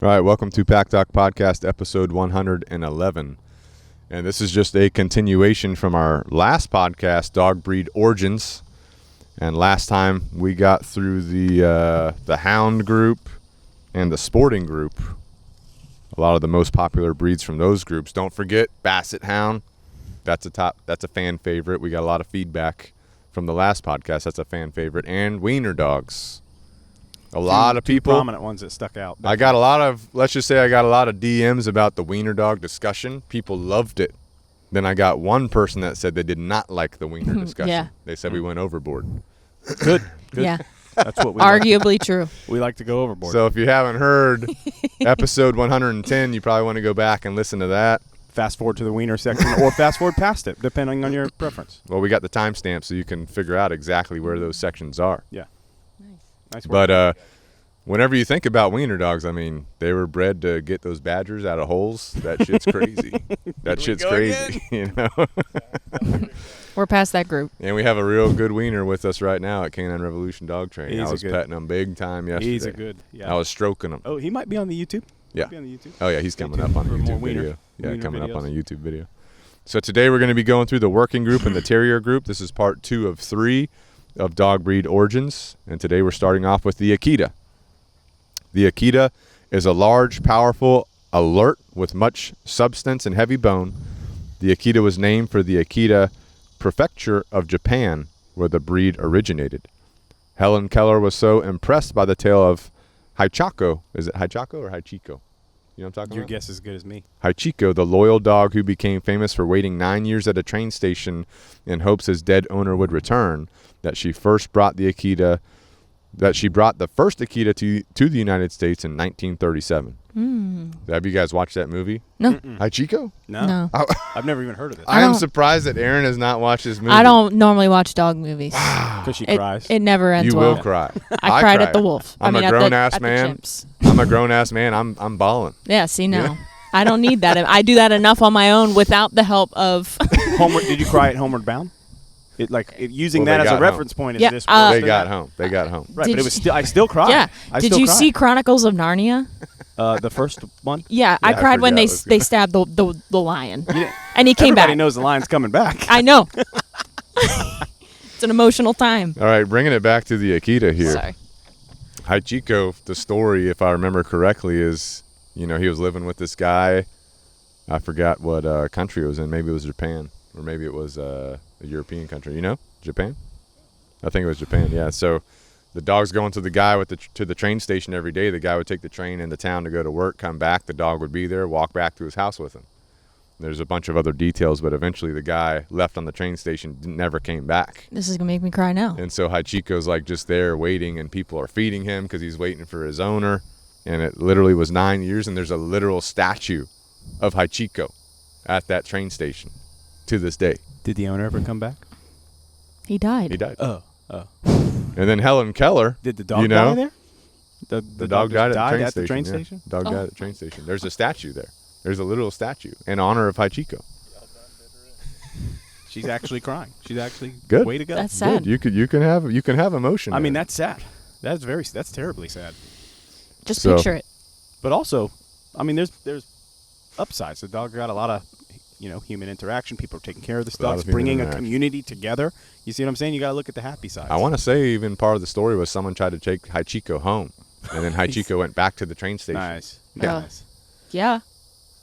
All right, welcome to Pack Talk Podcast, episode 111. And this is just a continuation from our last podcast, Dog Breed Origins. And last time we got through the Hound group and the Sporting group. A lot of the most popular breeds from those groups. Don't forget Basset Hound. That's a fan favorite. We got a lot of feedback from the last podcast. That's a fan favorite. And Wiener Dogs. A lot of people. Prominent ones that stuck out. I got a lot of DMs about the Wiener Dog discussion. People loved it. Then I got one person that said they did not like the Wiener discussion. Yeah. They said we went overboard. Good. Yeah. That's what we Arguably true. We like to go overboard. So if you haven't heard episode 110, you probably want to go back and listen to that. Fast forward to the wiener section or fast forward past it, depending on your preference. Well, we got the timestamp so you can figure out exactly where those sections are. Yeah. Nice work. But whenever you think about Wiener Dogs, I mean, they were bred to get those badgers out of holes. That shit's crazy. That shit's crazy, you know. We're past that group. And we have a real good wiener with us right now at Canine Revolution Dog Training. He's I was petting him big time yesterday. He's a good. Yeah. I was stroking him. Oh, he might be on the YouTube. Yeah. Might be on the YouTube. Oh, yeah, he's coming Stay up on a tuned for more YouTube wiener- video. Yeah, wiener coming up on a videos. YouTube video. So today we're going to be going through the working group and the Terrier group. This is part 2 of 3 of Dog Breed Origins. And today we're starting off with the Akita. The Akita is a large, powerful, alert with much substance and heavy bone. The Akita was named for the Akita Prefecture of Japan, where the breed originated. Helen Keller was so impressed by the tale of Haichako. Is it Haichako or Haichiko? You know what I'm talking Your about? guess is as good as me. Haichiko, the loyal dog who became famous for waiting 9 years at a train station in hopes his dead owner would return, that she brought the first Akita to the United States in 1937. Have you guys watched that movie? No. Haichiko? No. I've never even heard of it. I am don't- surprised that Aaron has not watched this movie. I don't normally watch dog movies. Because she It, cries. it never ends You well. will cry. I cried at the wolf. I'm I mean, a grown at ass the man. chimps. I'm a grown ass man. I'm bawling. Yeah, see, no. I don't need that. I do that enough on my own without the help of... Homeward, did you cry at Homeward Bound? Using Well, that they as a got reference point is Yeah, this. uh, They got home. Right, But Did it was still. I still cried. yeah. I Did still you cried. see Chronicles of Narnia? The first one? Yeah, I I cried when forgot they it was they good. stabbed the lion. didn't- And he came Everybody back. knows the lion's coming back. I know. It's an emotional time. All right, bringing it back to the Akita here. Sorry. Haichiko, the story, if I remember correctly, is, he was living with this guy. I forgot what country it was in. Maybe it was Japan, or maybe it was a European country. Japan? I think it was Japan, yeah. So the dog's going to the guy to the train station every day. The guy would take the train into town to go to work, come back. The dog would be there, walk back to his house with him. There's a bunch of other details, but eventually the guy left on the train station, never came back. This is going to make me cry now. And so Haichiko's like just there waiting, and people are feeding him because he's waiting for his owner. And it literally was 9 years, and there's a literal statue of Haichiko at that train station to this day. Did the owner ever come back? He died. He died. Oh. And then Helen Keller. Did the dog die there? The dog died at the train yeah. station? Dog died at the train station. There's a statue there. There's a literal statue in honor of Haichiko. She's actually crying. She's actually Good. way to go. That's sad. Good. You can have emotion. I mean, there. that's sad. That's terribly sad. Just So- picture it. But also, I mean, there's upsides. The dog got a lot of, human interaction. People are taking care of the A lot dogs, of human bringing a interaction. community together. You see what I'm saying? You got to look at the happy side. I want to say even part of the story was someone tried to take Haichiko home, and then Haichiko went back to the train station. Nice. Yeah. Nice. Yeah,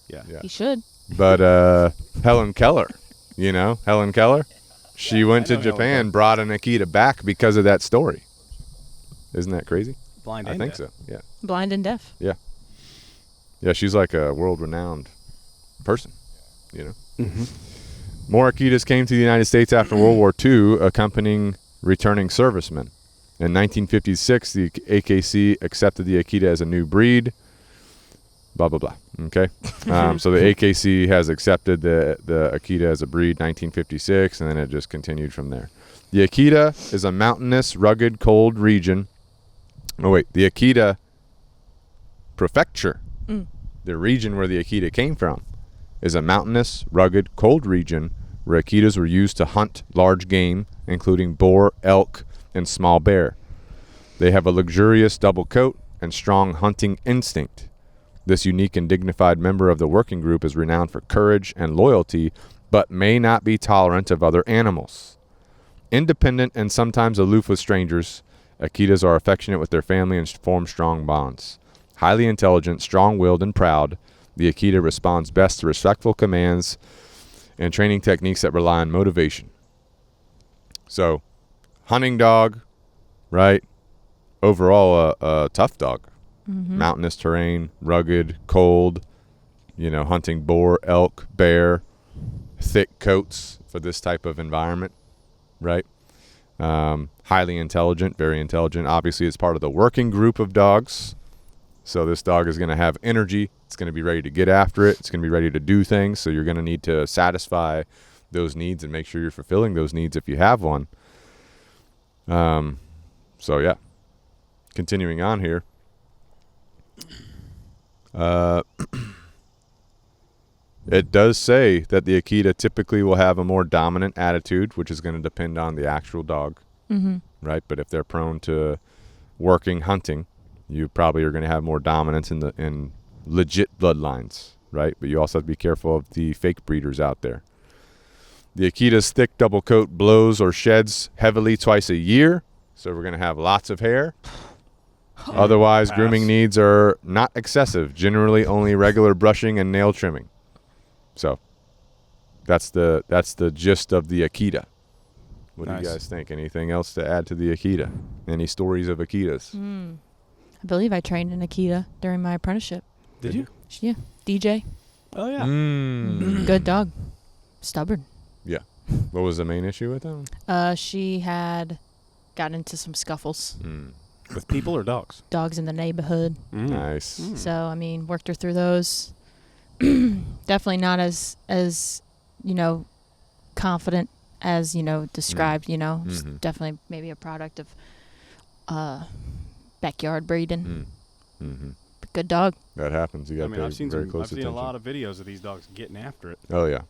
Yeah. Yeah. he should. But Helen Keller, Helen Keller, she went I to know Helen Japan, Keller. brought an Akita back because of that story. Isn't that crazy? Blind I and think deaf. so. Yeah. Blind and deaf. Yeah, she's like a world-renowned person, Mm-hmm. More Akitas came to the United States after World War II, accompanying returning servicemen. In 1956, the AKC accepted the Akita as a new breed. Blah, blah, blah. Okay? So the AKC has accepted the Akita as a breed 1956, and then it just continued from there. The Akita is a mountainous, rugged, cold region. Oh, wait. The Akita Prefecture, the region where the Akita came from, is a mountainous, rugged, cold region where Akitas were used to hunt large game, including boar, elk, and small bear. They have a luxurious double coat and strong hunting instinct. This unique and dignified member of the working group is renowned for courage and loyalty, but may not be tolerant of other animals. Independent and sometimes aloof with strangers, Akitas are affectionate with their family and form strong bonds. Highly intelligent, strong-willed, and proud, the Akita responds best to respectful commands and training techniques that rely on motivation. So, hunting dog, right? Overall, a tough dog. Mountainous terrain, rugged, cold, hunting boar, elk, bear, thick coats for this type of environment, right? Highly intelligent, very intelligent. Obviously, it's part of the working group of dogs. So this dog is going to have energy. It's going to be ready to get after it. It's going to be ready to do things. So you're going to need to satisfy those needs and make sure you're fulfilling those needs if you have one. So yeah, continuing on here. It does say that the Akita typically will have a more dominant attitude, which is going to depend on the actual dog, right? But if they're prone to working, hunting, you probably are going to have more dominance in legit bloodlines, right? But you also have to be careful of the fake breeders out there. The Akita's thick double coat blows or sheds heavily twice a year, so we're going to have lots of hair. Otherwise, grooming needs are not excessive, generally only regular brushing and nail trimming. So that's the gist of the Akita. What do you guys think? Anything else to add to the Akita? Any stories of Akitas? I believe I trained an Akita during my apprenticeship. Did you? Yeah. DJ. Oh, yeah. Good dog. Stubborn. Yeah. What was the main issue with them? She had gotten into some scuffles. With people or dogs? Dogs in the neighborhood. Nice. So, I mean, worked her through those. Definitely not as confident as, described, It's definitely maybe a product of backyard breeding. But good dog. That happens. You got to pay I've seen very close I've seen attention. a lot of videos of these dogs getting after it. Oh, yeah.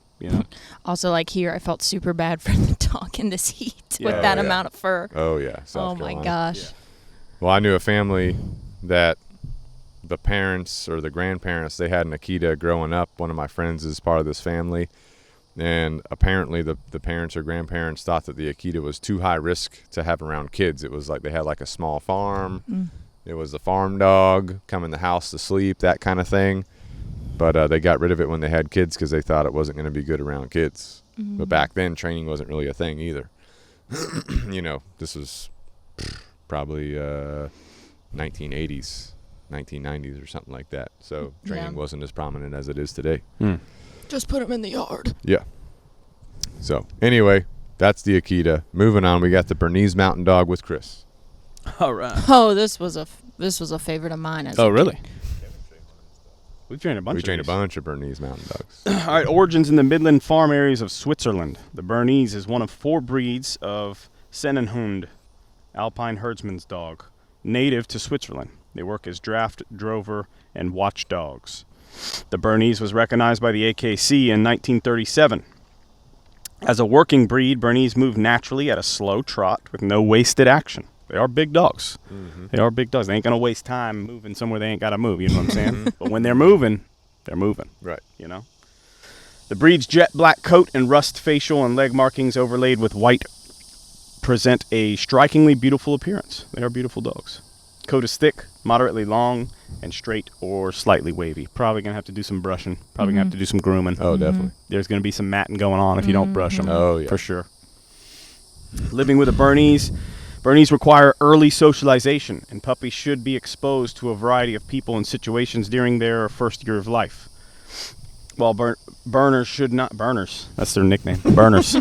Also, like here, I felt super bad for the dog in this heat with that amount of fur. Oh, yeah. Oh, my gosh. Yeah. Well, I knew a family that the parents or the grandparents, they had an Akita growing up. One of my friends is part of this family. And apparently the parents or grandparents thought that the Akita was too high risk to have around kids. It was like they had like a small farm. It was the farm dog, come in the house to sleep, that kind of thing. But they got rid of it when they had kids because they thought it wasn't going to be good around kids. But back then, training wasn't really a thing either. This was probably 1980s, 1990s or something like that. So training wasn't as prominent as it is today. Just put him in the yard. Yeah. So anyway, that's the Akita. Moving on, we got the Bernese Mountain Dog with Chris. All right. Oh, this was a favorite of mine. Really? We've trained a bunch. We trained a bunch of Bernese Mountain Dogs. All right. Origins in the Midland farm areas of Switzerland. The Bernese is one of 4 breeds of Sennenhund, Alpine herdsman's dog, native to Switzerland. They work as draft, drover, and watchdogs. The Bernese was recognized by the AKC in 1937. As a working breed, Bernese move naturally at a slow trot with no wasted action. They are big dogs. They are big dogs. They ain't going to waste time moving somewhere they ain't got to move, you know what I'm saying? But when they're moving, they're moving. Right. The breed's jet black coat and rust facial and leg markings overlaid with white present a strikingly beautiful appearance. They are beautiful dogs. Coat is thick, moderately long, and straight or slightly wavy. Probably going to have to do some brushing. Probably going to have to do some grooming. Oh, definitely. There's going to be some matting going on if you don't brush them. Oh, yeah. For sure. Living with a Bernese. Bernese require early socialization, and puppies should be exposed to a variety of people and situations during their first year of life. While burners should not... Burners. That's their nickname. Burners.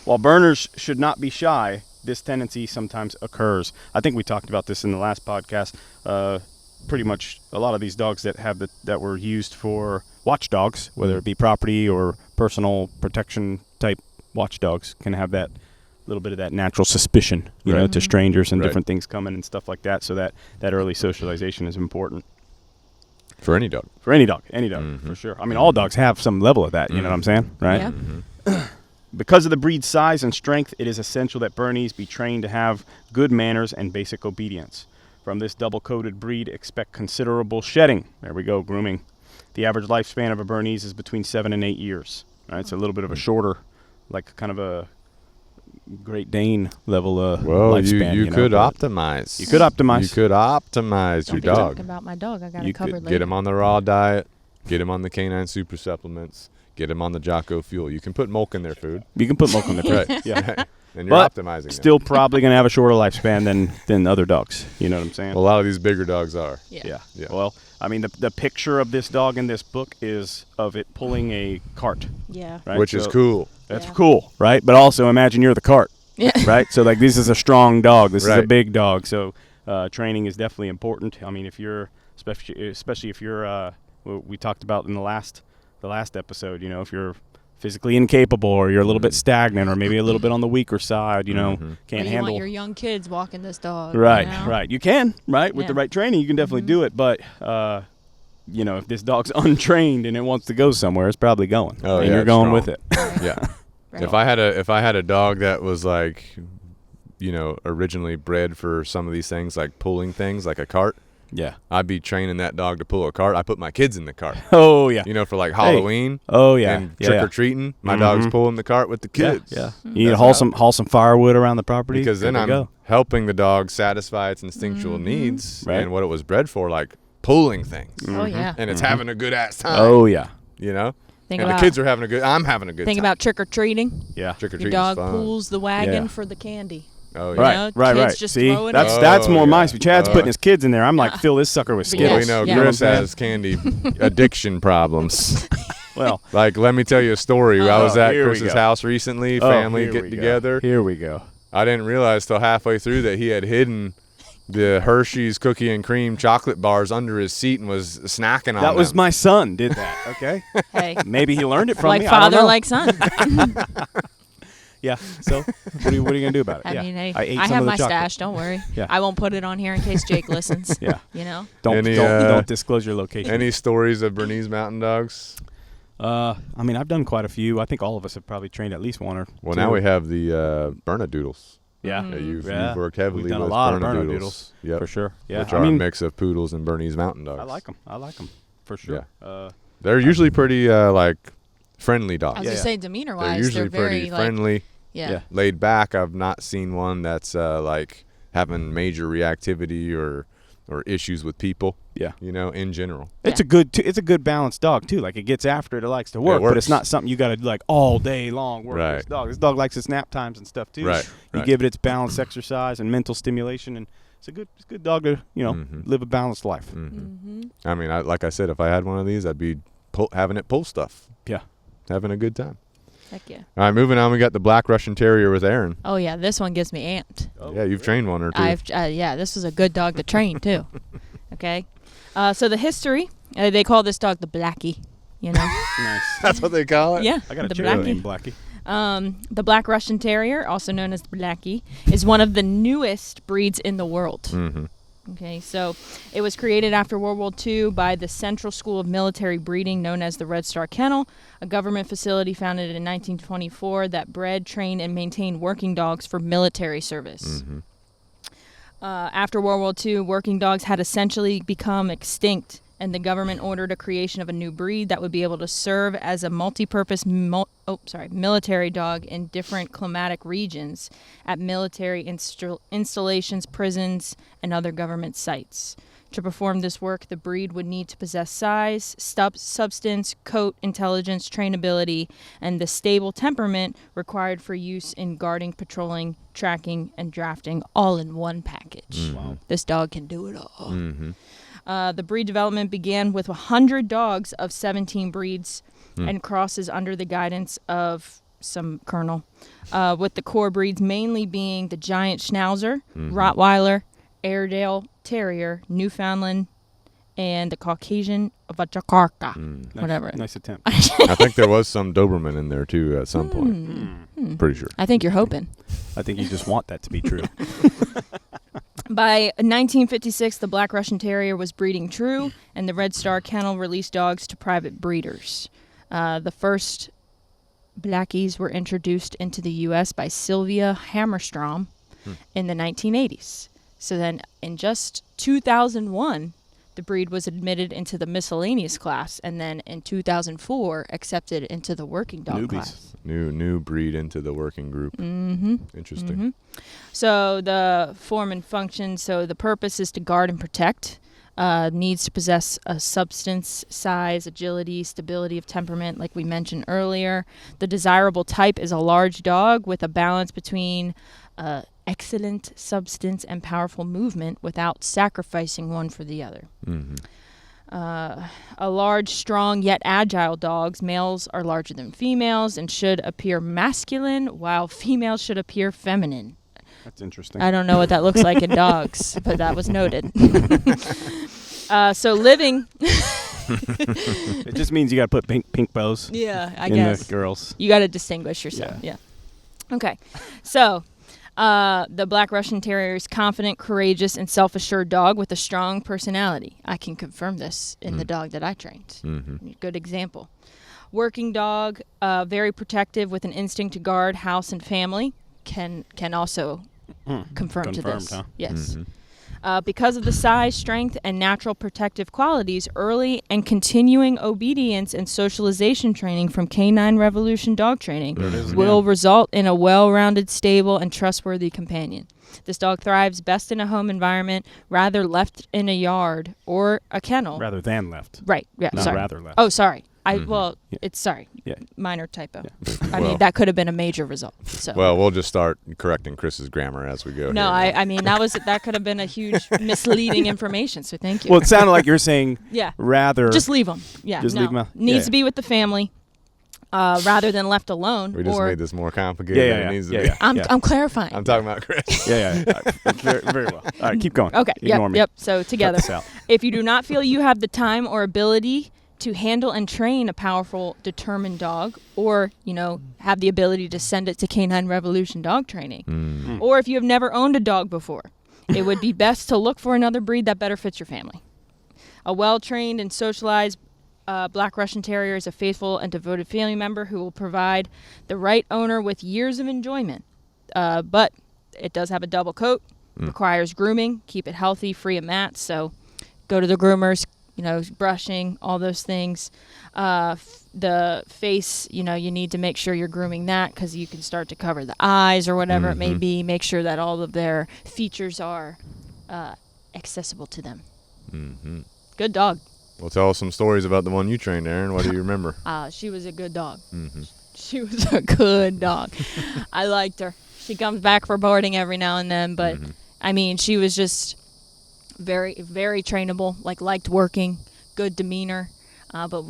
While burners should not be shy, this tendency sometimes occurs. I think we talked about this in the last podcast. Pretty much a lot of these dogs that were used for watchdogs, whether it be property or personal protection type watchdogs, can have that little bit of that natural suspicion, you know, to strangers and different things coming and stuff like that. So that early socialization is important. For any dog. For any dog, for sure. I mean, all dogs have some level of that, you know what I'm saying? Right? Yeah. Because of the breed's size and strength, it is essential that Bernese be trained to have good manners and basic obedience. From this double-coated breed, expect considerable shedding. There we go, grooming. The average lifespan of a Bernese is between 7 and 8 years. All right, it's a little bit of a shorter, like kind of a Great Dane level lifespan. You could optimize. You could optimize. You could optimize your Don't be dog. talking about my dog. I got You it covered could later. get him on the raw diet, get him on the canine super supplements, get him on the Jocko fuel. You can put milk in their food. You can put milk on the food. Right. Yeah. And you're But optimizing Still probably going to have a shorter lifespan than other dogs. You know what I'm saying? them. A lot of these bigger dogs are. Yeah. Yeah. Well, I mean, the picture of this dog in this book is of it pulling a cart. Yeah. Right? Which is So cool. That's Yeah. cool, right? But also imagine you're the cart, Yeah. right? So like this is a strong dog. This is a Right. big dog. So training is definitely important. I mean, if you're especially if you're what we talked about in the last episode, you know, if you're physically incapable or you're a little bit stagnant or maybe a little bit on the weaker side, you know, Mhm. can't Or you handle. want your young kids walking this dog. Right, you know? right. You can, right? With the Yeah. right training, you can definitely do it. But, you know, if this dog's untrained and it wants to go somewhere, it's probably going. Oh, and yeah, you're it's going strong. with it. Yeah. Right. If I had a dog that was like, you know, originally bred for some of these things, like pulling things, like a cart, Yeah. I'd be training that dog to pull a cart. I put my kids in the cart. Oh, yeah. You know, for like Halloween Oh, yeah. and yeah, trick or treating. My dog's pulling the cart with the yeah. kids. Yeah. Mm-hmm. You need to That's haul some firewood around the property. Because then There we I'm go. helping the dog satisfy its instinctual needs Right. and what it was bred for, like pulling things. Oh yeah. And it's having a good ass time. Oh, yeah. You know? Think and about the kids are having a good I'm having a good think time. about trick or treating. Yeah. Trick or Your treating dog fun. pulls the wagon Yeah. for the candy. Oh yeah. Right, know, right, kids right. just See, throw it that's in. that's Oh, more my yeah. speed. Chad's putting his kids in there. I'm like, fill this sucker with Yeah. Well, Skittles. you know, Yeah. Chris You know what I'm has candy addiction problems. Well, Like, let me tell you a story. I was at here we Chris's go. house recently, oh, family here get we go. together. Here we go. I didn't realize till halfway through that he had hidden the Hershey's cookie and cream chocolate bars under his seat and was snacking on That was them. my son did that, okay? Hey, Maybe he learned it from like me. I don't father, know. like son. Yeah. So what are you going to do about it? I yeah. mean, hey, I ate I some have of the my chocolate. stash. Don't worry. Yeah. I won't put it on here in case Jake listens. Yeah. You know. Don't Any, don't disclose your location. Any stories of Bernese Mountain Dogs? I mean, I've done quite a few. I think all of us have probably trained at least one or Well, two. now we have the Bernedoodles. Yeah. Yeah, you've Yeah. worked heavily We've done a with lot of Bernedoodles. Bernedoodles, Yep. for sure. Yeah. Which I are mean, a mix of poodles and Bernese Mountain Dogs. I like them. For sure. They're usually pretty like friendly I dogs. was Yeah, gonna yeah. say demeanor They're wise, usually they're very pretty like friendly, yeah. Yeah. laid back. I've not seen one that's like having major reactivity or issues with people. Yeah. You know, in general. It's a good balanced dog too. Like it gets after it. It likes to work, but works. it's not something you got to do like all day long work. Right. This dog. This dog likes its nap times and stuff too. Right, You right. give it its balanced exercise and mental stimulation, and it's a good dog to Mhm. live a balanced life. Mm-hmm. I mean, like I said, if I had one of these, I'd be having it pull stuff, Yeah. having a good time. Heck yeah. All right, moving on. We got the Black Russian Terrier with Aaron. Oh yeah, this one gets me amped. Yeah, you've trained one or two. Yeah, this was a good dog to train too. Okay, so the history, they call this dog the Blackie. You know, Nice. That's what they call it. yeah, I got a the chihuahua Blackie. named Blackie. The Black Russian Terrier, also known as the Blackie, is one of the newest breeds in the world. Mm-hmm. Okay, so it was created after World War II by the Central School of Military Breeding, known as the Red Star Kennel, a government facility founded in 1924 that bred, trained, and maintained working dogs for military service. Mm-hmm. After World War II, working dogs had essentially become extinct, and the government ordered a creation of a new breed that would be able to serve as a multi-purpose military dog in different climatic regions at military installations, prisons, and other government sites. To perform this work, the breed would need to possess size, substance, coat, intelligence, trainability, and the stable temperament required for use in guarding, patrolling, tracking, and drafting all in one package. Wow. This dog can do it all. Mm-hmm. The breed development began with 100 dogs of 17 breeds and crosses under the guidance of some colonel, with the core breeds mainly being the giant Schnauzer, Rottweiler, Airedale, Terrier, Newfoundland, and the Caucasian Vajakarka. Whatever. Nice attempt. I think there was some Doberman in there too at some point. Pretty sure. I think you're hoping. I think you just want that to be true. By 1956, the Black Russian Terrier was breeding true, and the Red Star Kennel released dogs to private breeders. The first Blackies were introduced into the U.S. by Sylvia Hammerstrom in the 1980s. So then in just 2001, the breed was admitted into the miscellaneous class, and then in 2004 accepted into the working dog Newbies. class. New breed into the working group. Mm-hmm. Interesting. Mm-hmm. So the form and function, so the purpose is to guard and protect. Needs to possess a substance, size, agility, stability of temperament, like we mentioned earlier. The desirable type is a large dog with a balance between excellent substance and powerful movement without sacrificing one for the other. Mm-hmm. A large, strong, yet agile dogs, males are larger than females and should appear masculine, while females should appear feminine. That's interesting. I don't know what that looks like in dogs, but that was noted. So living... It just means you got to put pink bows Yeah, I in guess. the girls. You got to distinguish yourself. Yeah. Okay. So, the Black Russian Terrier is confident, courageous, and self-assured dog with a strong personality. I can confirm this in the dog that I trained. Mm-hmm. Good example. Working dog, very protective with an instinct to guard house and family. Can also confirm to Confirmed, this. huh? Yes. Mm-hmm. Because of the size, strength, and natural protective qualities, early and continuing obedience and socialization training from Canine Revolution dog training There it is will again. result in a well-rounded, stable, and trustworthy companion. This dog thrives best in a home environment, rather left in a yard or a kennel. Rather than left. Right. Yeah. Not sorry. rather left. Oh, sorry. Mhm. Yeah. It's sorry. Yeah. Minor typo. Yeah. I mean, Well- that could have been a major result. So. Well, we'll just start correcting Chris's grammar as we go. No, here. I mean that could have been a huge misleading information. So thank you. Well, it sounded like you're saying yeah, rather. just leave them. Yeah, Just no. leave 'em out. Needs Yeah. to be with the family, rather than left alone. We just or made this more complicated Yeah, yeah, than yeah. it needs to Yeah, be. yeah. I'm clarifying. I'm talking about Chris. Yeah. All right. Very well. All right, keep going. Okay. Ignore me. Yep. So together, Cut this out. if you do not feel you have the time or ability to handle and train a powerful, determined dog, or have the ability to send it to Canine Revolution dog training, Mm. or if you have never owned a dog before, it would be best to look for another breed that better fits your family. A well-trained and socialized Black Russian Terrier is a faithful and devoted family member who will provide the right owner with years of enjoyment. But it does have a double coat, requires grooming, keep it healthy, free of mats. So go to the groomers, brushing, all those things. The face, you need to make sure you're grooming that because you can start to cover the eyes or whatever it may be. Make sure that all of their features are accessible to them. Mm-hmm. Good dog. Well, tell us some stories about the one you trained, Aaron. What do you remember? She was a good dog. Mm-hmm. She was a good dog. I liked her. She comes back for boarding every now and then, but I mean, she was just very, very trainable. Liked working, good demeanor, but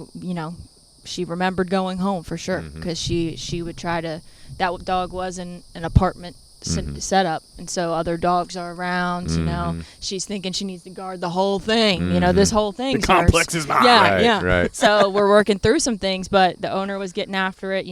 she remembered going home for sure because she would try to. That dog was in an apartment set up, and so other dogs are around. She's thinking she needs to guard the whole thing. This whole thing. The complex is mine. Yeah, Right, yeah. right. So we're working through some things, but the owner was getting after it.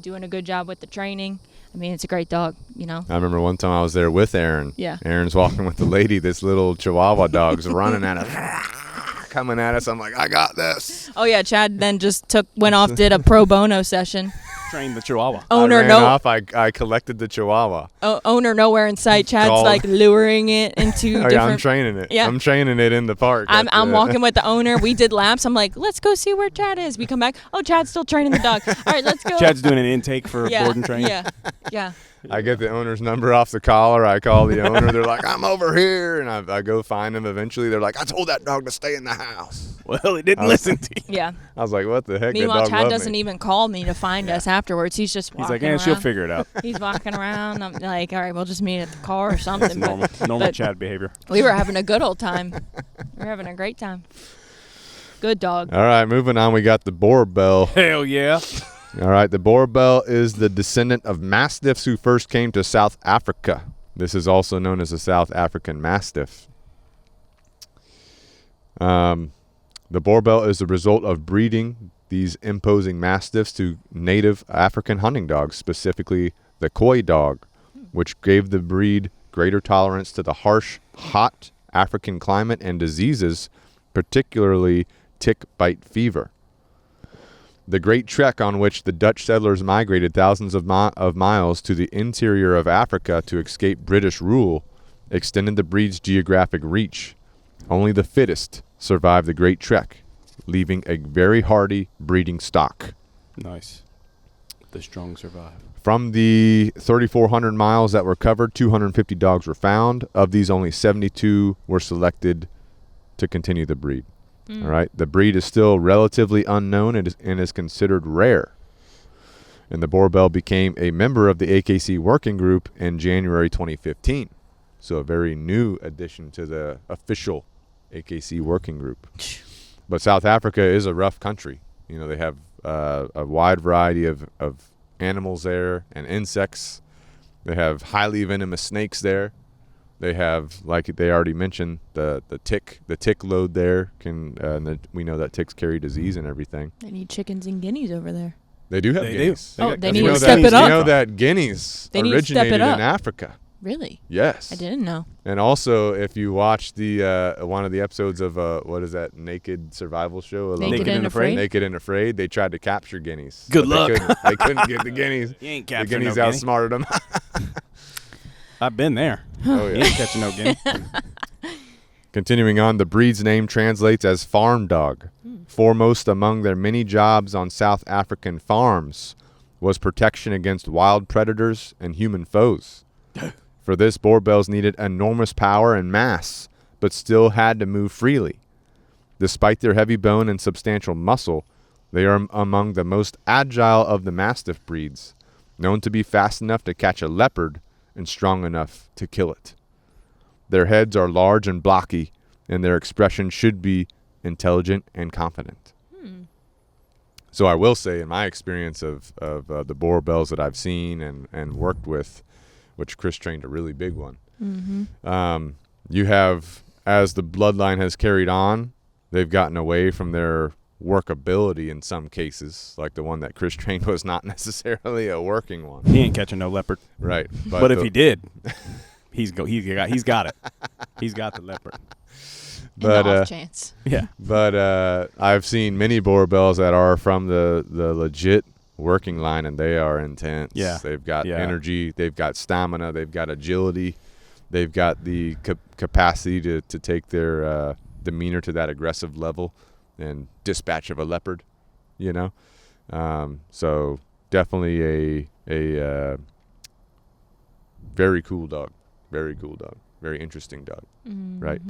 Doing a good job with the training. I mean, it's a great dog. I remember one time I was there with Aaron. Yeah. Aaron's walking with the lady. This little Chihuahua dog's running at us, coming at us. I'm like, I got this. Oh yeah, Chad then just went off, did a pro bono session. Train the Chihuahua. Owner I ran no, off. I collected the Chihuahua. owner nowhere in sight. Chad's Called. luring it into Oh, different. yeah, I'm training it. Yeah. I'm training it in the park. I'm walking with the owner. We did laps. I'm like, let's go see where Chad is. We come back. Oh, Chad's still training the dog. All right, let's go. Chad's doing an intake for yeah, board and train. yeah. I get the owner's number off the collar. I call the owner. They're like, I'm over here. And I go find him eventually. They're like, I told that dog to stay in the house. Well, he didn't listen to you. Yeah. I was like, what the heck? Meanwhile, that dog Chad loved doesn't me. even call me to find us afterwards. He's just He's walking like, yeah, around. she'll figure it out. He's walking around. I'm like, all right, we'll just meet at the car or That's something. normal but Chad behavior. we were having a good old time. We were having a great time. Good dog. All right, moving on. We got the Boerboel. Hell yeah. All right, the Boerboel is the descendant of Mastiffs who first came to South Africa. This is also known as a South African Mastiff. The Boerboel is the result of breeding these imposing Mastiffs to native African hunting dogs, specifically the Khoi dog, which gave the breed greater tolerance to the harsh, hot African climate and diseases, particularly tick bite fever. The great trek on which the Dutch settlers migrated thousands of miles to the interior of Africa to escape British rule extended the breed's geographic reach. Only the fittest survived the Great Trek, leaving a very hardy breeding stock. Nice. The strong survive. From the 3,400 miles that were covered, 250 dogs were found. Of these, only 72 were selected to continue the breed. All right. The breed is still relatively unknown and is considered rare. And the Boerboel became a member of the AKC working group in January 2015. So a very new addition to the official AKC working group. But South Africa is a rough country. You know, they have a wide variety of animals there and insects. They have highly venomous snakes there. They have, like they already mentioned, the tick load there we know that ticks carry disease and everything. They need chickens and guineas over there. They do have guineas. They need to step it up. You know that guineas originated in Africa. Really? Yes. I didn't know. And also, if you watch the one of the episodes of what is that naked survival show? Naked and Afraid. Naked and Afraid. They tried to capture guineas. Good luck. They couldn't get the guineas. You ain't The capturing guineas no guinea. outsmarted them. I've been there. Oh You yeah. ain't catching no guinea. Continuing on, the breed's name translates as farm dog. Foremost among their many jobs on South African farms was protection against wild predators and human foes. For this, Boerboels needed enormous power and mass, but still had to move freely. Despite their heavy bone and substantial muscle, they are among the most agile of the Mastiff breeds, known to be fast enough to catch a leopard and strong enough to kill it. Their heads are large and blocky, and their expression should be intelligent and confident. So I will say, in my experience of the Boerboels that I've seen and worked with, which Chris trained a really big one, you have, as the bloodline has carried on, they've gotten away from their workability in some cases. Like the one that Chris trained was not necessarily a working one. He ain't catching no leopard. Right. But if he did, he's got it. He's got the leopard. But off chance. Yeah. But I've seen many Boerboels that are from the legit working line, and they are intense. Yeah. They've got energy, they've got stamina, they've got agility, they've got the capacity to take their demeanor to that aggressive level and dispatch of a leopard, you know. So definitely a very cool dog, very interesting dog, right?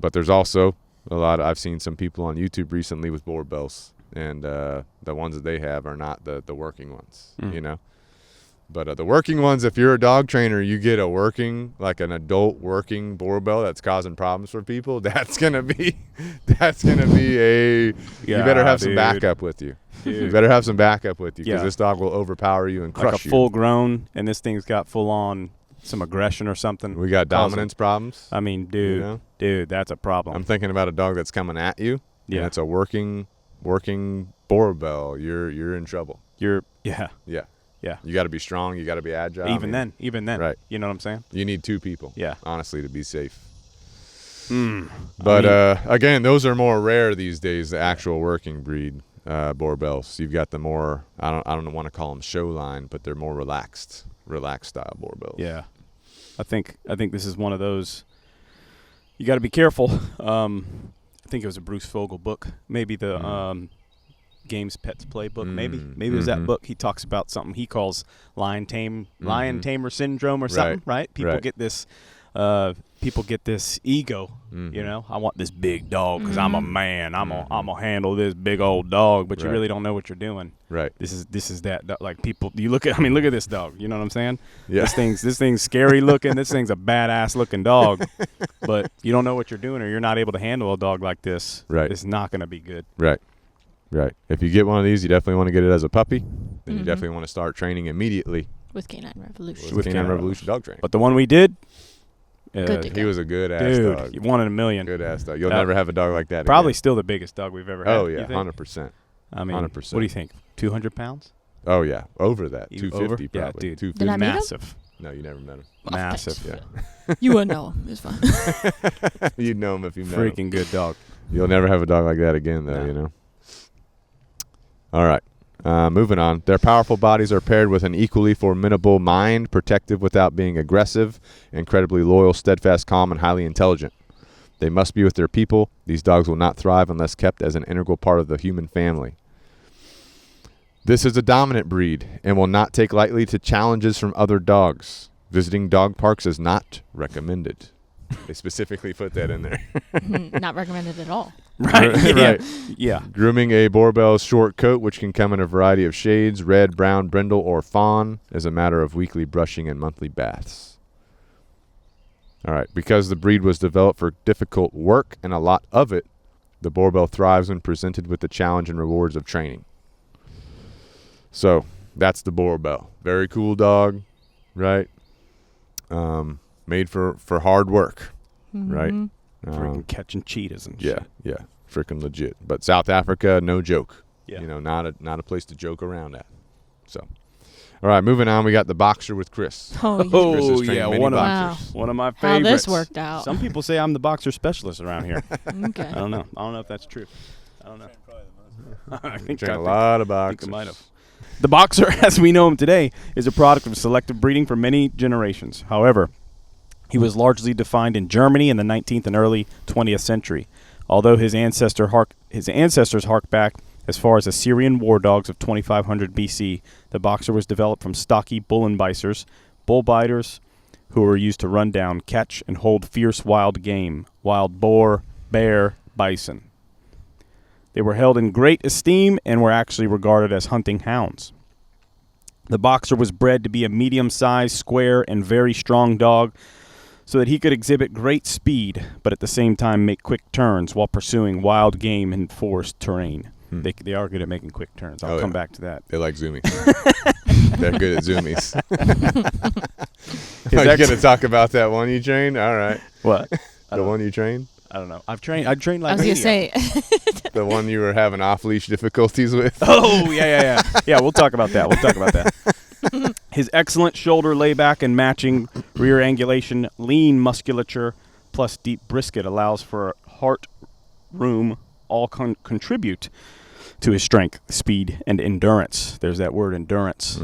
But there's also I've seen some people on YouTube recently with Boerboels, and the ones that they have are not the working ones, you know. But the working ones, if you're a dog trainer, you get an adult working Boerboel that's causing problems for people. That's gonna be you better have some backup with you. Dude. You better have some backup with you, because this dog will overpower you and crush like a you. full grown, and this thing's got full on some aggression or something. We got dominance problems. I mean, dude, that's a problem. I'm thinking about a dog that's coming at you. Yeah, and it's a working Boerboel. You're in trouble. Yeah. You got to be strong. You got to be agile. Even then, right? You know what I'm saying? You need two people. Yeah, honestly, to be safe. But again, those are more rare these days. The actual working breed Boerboels. You've got the more I don't want to call them show line, but they're more relaxed style Boerboels. Yeah, I think this is one of those. You got to be careful. I think it was a Bruce Fogel book, maybe the Games Pets Playbook. Maybe it was that book. He talks about something he calls lion tamer syndrome or something. Right? People get this. People get this ego. You know, I want this big dog because I'm a man. I'm gonna handle this big old dog. But you really don't know what you're doing. Right. This is that. Like people, you look at. I mean, look at this dog. You know what I'm saying? Yeah. This thing's scary looking. This thing's a badass looking dog. But you don't know what you're doing, or you're not able to handle a dog like this. Right. It's not gonna be good. Right. If you get one of these, you definitely want to get it as a puppy. Then you definitely want to start training immediately with Canine Revolution. With Canine Revolution dog training. But the one we did. He was a good ass dog. Dude, 1 in a million. Good ass dog. You'll never have a dog like that probably again. Still the biggest dog we've ever had. Oh, yeah, 100%. I mean, 100%. What do you think? 200 pounds? Oh, yeah, over that. 250 probably. Yeah, dude. 250. Did I meet him? Massive. No, you never met him. Massive. Yeah. You wouldn't know him. It's fine. You'd know him if you met him. Freaking good dog. You'll never have a dog like that again, though, you know. All right. Moving on. Their powerful bodies are paired with an equally formidable mind, protective without being aggressive, incredibly loyal, steadfast, calm, and highly intelligent. They must be with their people. These dogs will not thrive unless kept as an integral part of the human family. This is a dominant breed and will not take lightly to challenges from other dogs. Visiting dog parks is not recommended. They specifically put that in there. Not recommended at all. Right. Right. Yeah. Grooming a Boerboel's short coat, which can come in a variety of shades, red, brown, brindle, or fawn, is a matter of weekly brushing and monthly baths. All right. Because the breed was developed for difficult work and a lot of it, the Boerboel thrives when presented with the challenge and rewards of training. So that's the Boerboel. Very cool dog, right? Made for hard work, right? Freaking catching cheetahs and shit. Yeah, freaking legit. But South Africa, no joke. Yeah. You know, not a place to joke around at. So, all right, moving on. We got the boxer with Chris. Oh, yeah. Chris is Oh, trained yeah. many boxers. One of my How favorites. this worked out. Some people say I'm the boxer specialist around here. Okay. I don't know. I don't know if that's true. I don't know. I think Trained a lot of I boxers. think I might have. The boxer, as we know him today, is a product of selective breeding for many generations. However, he was largely defined in Germany in the 19th and early 20th century. Although his ancestors hark back as far as Assyrian war dogs of 2500 BC, the boxer was developed from stocky bull biters, who were used to run down, catch, and hold fierce wild game, wild boar, bear, bison. They were held in great esteem and were actually regarded as hunting hounds. The boxer was bred to be a medium-sized, square, and very strong dog so that he could exhibit great speed, but at the same time make quick turns while pursuing wild game in forest terrain. They are good at making quick turns. I'll come back to that. They like zoomies. They're good at zoomies. Are you going to talk about that one you trained? All right. What? The one you trained? I don't know. I've trained like I was going to say. The one you were having off-leash difficulties with? Oh, yeah. Yeah, we'll talk about that. His excellent shoulder layback and matching rear angulation, lean musculature, plus deep brisket allows for heart room all contribute to his strength, speed, and endurance. There's that word, endurance.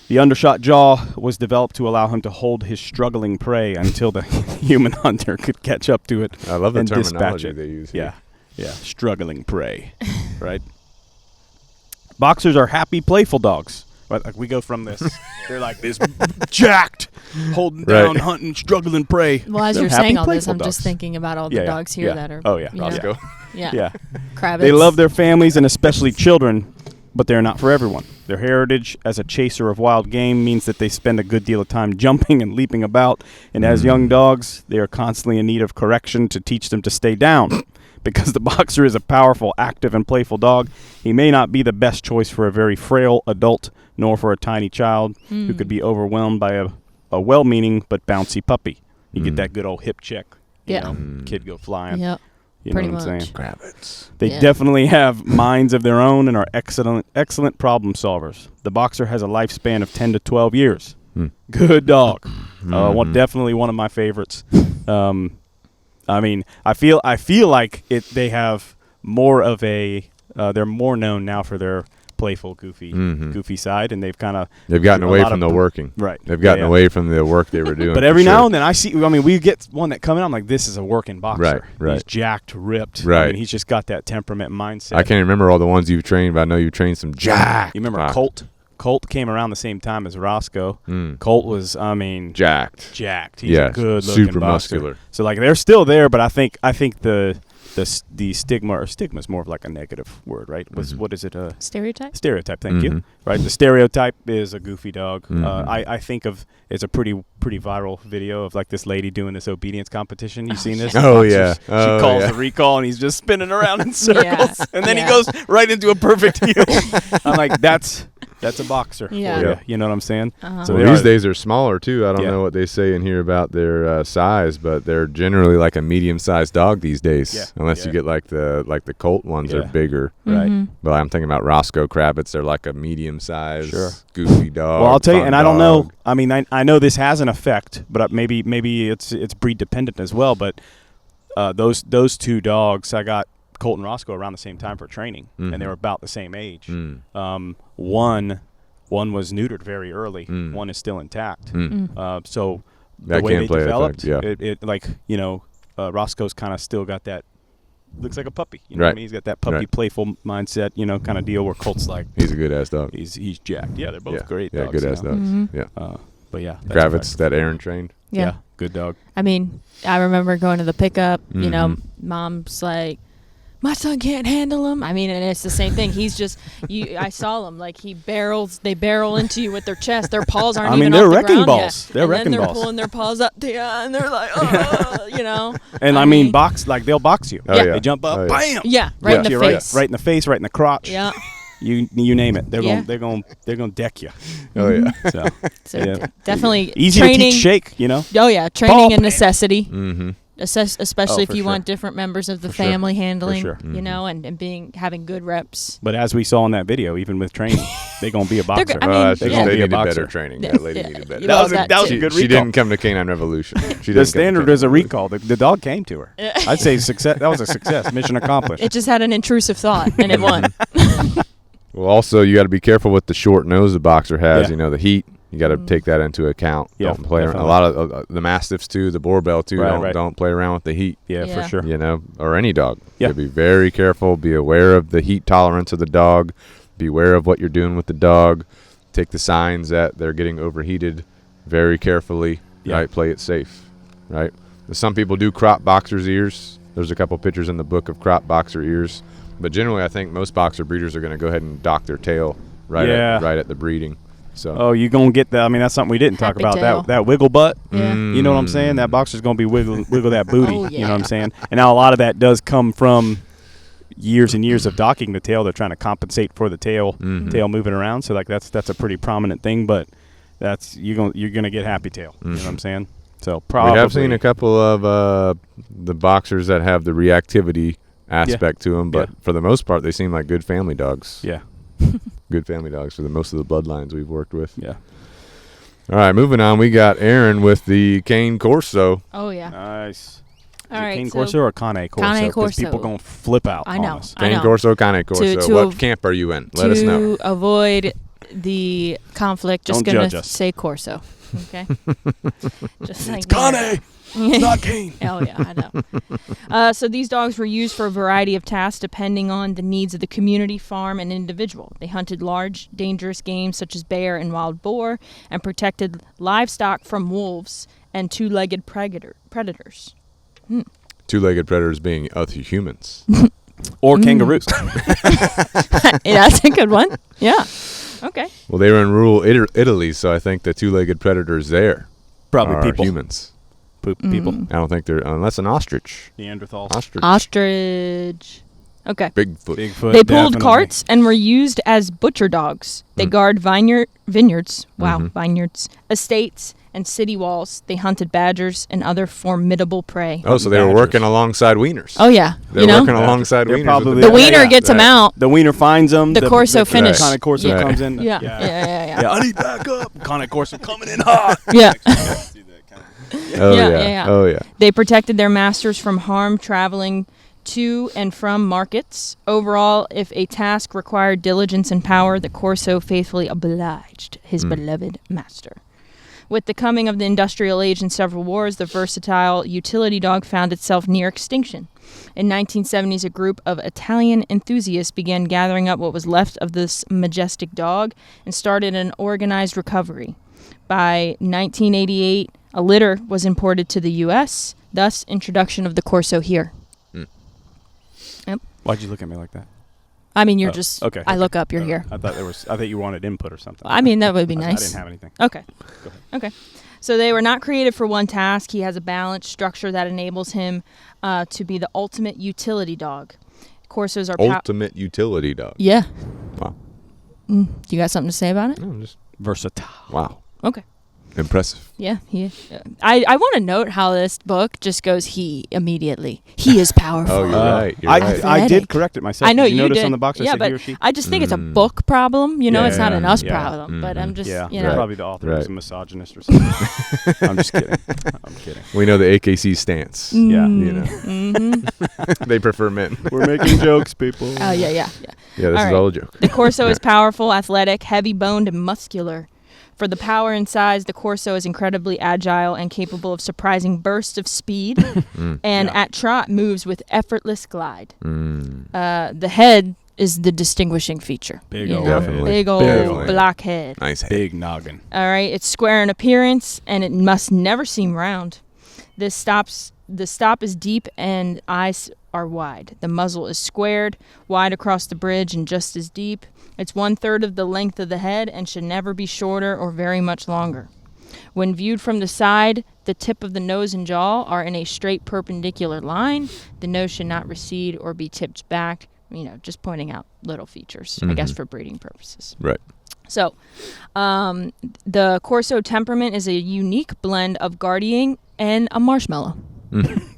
The undershot jaw was developed to allow him to hold his struggling prey until the human hunter could catch up to it. I love the and terminology dispatch it. they use here. Yeah, struggling prey, right? Boxers are happy, playful dogs. Right, like we go from this, they're like this jacked, holding down, hunting, struggling prey. Well, as They're you're happy, saying all this, playful I'm dogs. just thinking about all the dogs here that are. Oh, yeah. you know, Roscoe. Yeah. Kravitz. They love their families and especially children, but they're not for everyone. Their heritage as a chaser of wild game means that they spend a good deal of time jumping and leaping about, and as young dogs, they are constantly in need of correction to teach them to stay down. Because the boxer is a powerful, active, and playful dog, he may not be the best choice for a very frail adult, nor for a tiny child who could be overwhelmed by a well-meaning but bouncy puppy. You get that good old hip check, you know, kid go flying. Yep. You Pretty know what I'm much. saying? Kravitz. They definitely have minds of their own and are excellent problem solvers. The boxer has a lifespan of 10 to 12 years. Good dog. Definitely one of my favorites. I mean, I feel like they have more of a they're more known now for their playful, goofy side, and they've gotten away from the working. Right. They've gotten away from the work they were doing. But every now and then we get one that come in, I'm like, this is a working boxer. Right. He's jacked, ripped. Right. I mean, he's just got that temperament mindset. I can't remember all the ones you've trained, but I know you've trained some jacked. You remember Colt? Colt came around the same time as Roscoe. Colt was, jacked. He's a good looking super boxer. muscular. So like they're still there, but I think the stigma is more of like a negative word, right? What is it? Stereotype? Stereotype. Thank you. Right. The stereotype is a goofy dog. I think of it's a pretty viral video of like this lady doing this obedience competition. You seen this? Oh yeah. She calls the recall and he's just spinning around in circles, and then he Yeah. goes right into a perfect heel. I'm like, that's a boxer. Yeah. For you. You know what I'm saying? So Well, these days they're smaller too. I don't know what they say in here about their size, but they're generally like a medium-sized dog these days. Yeah. Unless you get like the Colt ones are bigger. Right. But I'm thinking about Roscoe Kravitz. They're like a medium-sized, Sure. goofy dog. Well, I'll tell you, fun and I don't know. dog. I mean, I know this has an effect, but maybe it's breed dependent as well. But those two dogs, I got Colt and Roscoe around the same time for training, and they were about the same age. One was neutered very early. One is still intact. So the way they developed, it like Roscoe's kind of still got that. Looks like a puppy. You know what I mean? He's got that puppy playful mindset, kind of deal where Colt's like. He's a good ass dog. He's jacked. Yeah, they're both great dogs. Yeah, good ass dogs. Yeah. But yeah. Kravitz, that Aaron trained. Yeah. Good dog. I mean, I remember going to the pickup, mom's like, my son can't handle him. I mean, and it's the same thing. He's just, I saw him, like they barrel into you with their chest. Their paws aren't even they're off the wrecking ground balls. yet. They're wrecking balls. And then they're balls. pulling their paws up, and they're like, And I mean, box, like they'll box you. Oh, yeah. They jump up, bam. Yeah, right in the face. Right in the face, right in the crotch. Yeah. You name it. They're going to deck you. Oh yeah. So definitely easy training, to teach shake, Oh yeah, training a necessity. Mm-hmm. Especially if you sure. want different members of the family handling, For sure. and having good reps. But as we saw in that video, even with training, they're going to be a boxer. They needed better training. That lady needed better. That was a good recall. She didn't come to Canine Revolution. The standard was a recall. The dog came to her. I'd say success. That was a success. Mission accomplished. It just had an intrusive thought, and it won. Well, also, you got to be careful with the short nose the boxer has. The heat. You got to take that into account. Yeah, don't play around. A lot of the Mastiffs too, the Boerboel too. Don't play around with the heat. Yeah, for sure. Or any dog. Yeah. You be very careful. Be aware of the heat tolerance of the dog. Beware of what you're doing with the dog. Take the signs that they're getting overheated very carefully. Yeah. Right, play it safe. Right. Some people do crop boxers' ears. There's a couple pictures in the book of crop boxer ears. But generally, I think most boxer breeders are going to go ahead and dock their tail right at the breeding. So. You're going to get that. I mean, that's something we didn't talk about. That wiggle butt. Yeah. You know what I'm saying? That boxer's going to be wiggle that booty. Oh, yeah. You know what I'm saying? And now a lot of that does come from years and years of docking the tail. They're trying to compensate for the tail moving around. So like that's a pretty prominent thing. But that's you're going to get happy tail. You know what I'm saying? So probably we have seen a couple of the boxers that have the reactivity aspect to them, but for the most part, they seem like good family dogs. Yeah. Good family dogs for most of the bloodlines we've worked with. Yeah. All right, moving on. We got Aaron with the Cane Corso. Oh yeah. Nice. All right. Cane Corso or Cane Corso? Cane Corso. Because people going to flip out. I know. On us. Cane Corso, Cane Corso. What camp are you in? Let us know. To avoid the conflict, just Don't gonna judge us. say Corso. Okay. Just like Cane. Not Cane. Oh yeah, I know. So these dogs were used for a variety of tasks depending on the needs of the community, farm, and individual. They hunted large, dangerous game such as bear and wild boar, and protected livestock from wolves and two-legged predators. Two-legged predators being other humans. Or kangaroos. Yeah, that's a good one. Yeah. Okay. Well, they were in rural Italy, so I think the two-legged predators there Probably are people. humans. People. I don't think they're unless an ostrich. Neanderthals. Ostrich. Okay. Bigfoot. They pulled definitely. carts and were used as butcher dogs. They guard vineyards. Wow, vineyards, estates, and city walls. They hunted badgers and other formidable prey. Oh, so they were working alongside wieners. Oh yeah, They're working alongside They're wieners. probably- the wiener gets them out. The wiener finds them. The Corso finish. Cane Corso Yeah. comes in. Yeah. I need back up. Cane Corso coming in hot. Yeah. Oh Yeah. Oh yeah. They protected their masters from harm traveling to and from markets. Overall, if a task required diligence and power, the Corso faithfully obliged his beloved master. With the coming of the industrial age and several wars, the versatile utility dog found itself near extinction. In 1970s, a group of Italian enthusiasts began gathering up what was left of this majestic dog and started an organized recovery. By 1988, a litter was imported to the U.S., thus introduction of the Corso here. Yep. Why'd you look at me like that? I mean, you're just. okay. I look up. You're here. I thought you wanted input or something. I mean, that would be I nice. didn't have anything. Okay. Go ahead. Okay. So they were not created for one task. He has a balanced structure that enables him to be the ultimate utility dog. Corsos are Ultimate utility dog. Yeah. Wow. You got something to say about it? No, just Versatile. wow. Okay. Impressive. Yeah, I want to note how this book just goes he immediately. He is powerful. Oh, you're right. You're I right. did correct it myself. I know did you you notice did. on the box I yeah, said but he or she? I just think it's a book problem. It's not an us problem. But I'm just, Yeah, you know. probably the author Right. was a misogynist or something. I'm just kidding. I'm kidding. We know the AKC stance. Yeah. You know, Mm-hmm. they prefer men. We're making jokes, people. Oh, yeah. Yeah, this All is right. all a joke. The Corso is powerful, athletic, heavy-boned, and muscular. For the power and size, the Corso is incredibly agile and capable of surprising bursts of speed, and at trot moves with effortless glide. The head is the distinguishing feature. Big you old know? head. Definitely. Big old Definitely. black head. Nice head. Big noggin. All right, it's square in appearance, and it must never seem round. The stop is deep, and eyes are wide. The muzzle is squared, wide across the bridge, and just as deep. It's 1/3 of the length of the head and should never be shorter or very much longer. When viewed from the side, the tip of the nose and jaw are in a straight perpendicular line. The nose should not recede or be tipped back. Just pointing out little features, I guess, for breeding purposes. Right. So, the Corso temperament is a unique blend of guardian and a marshmallow.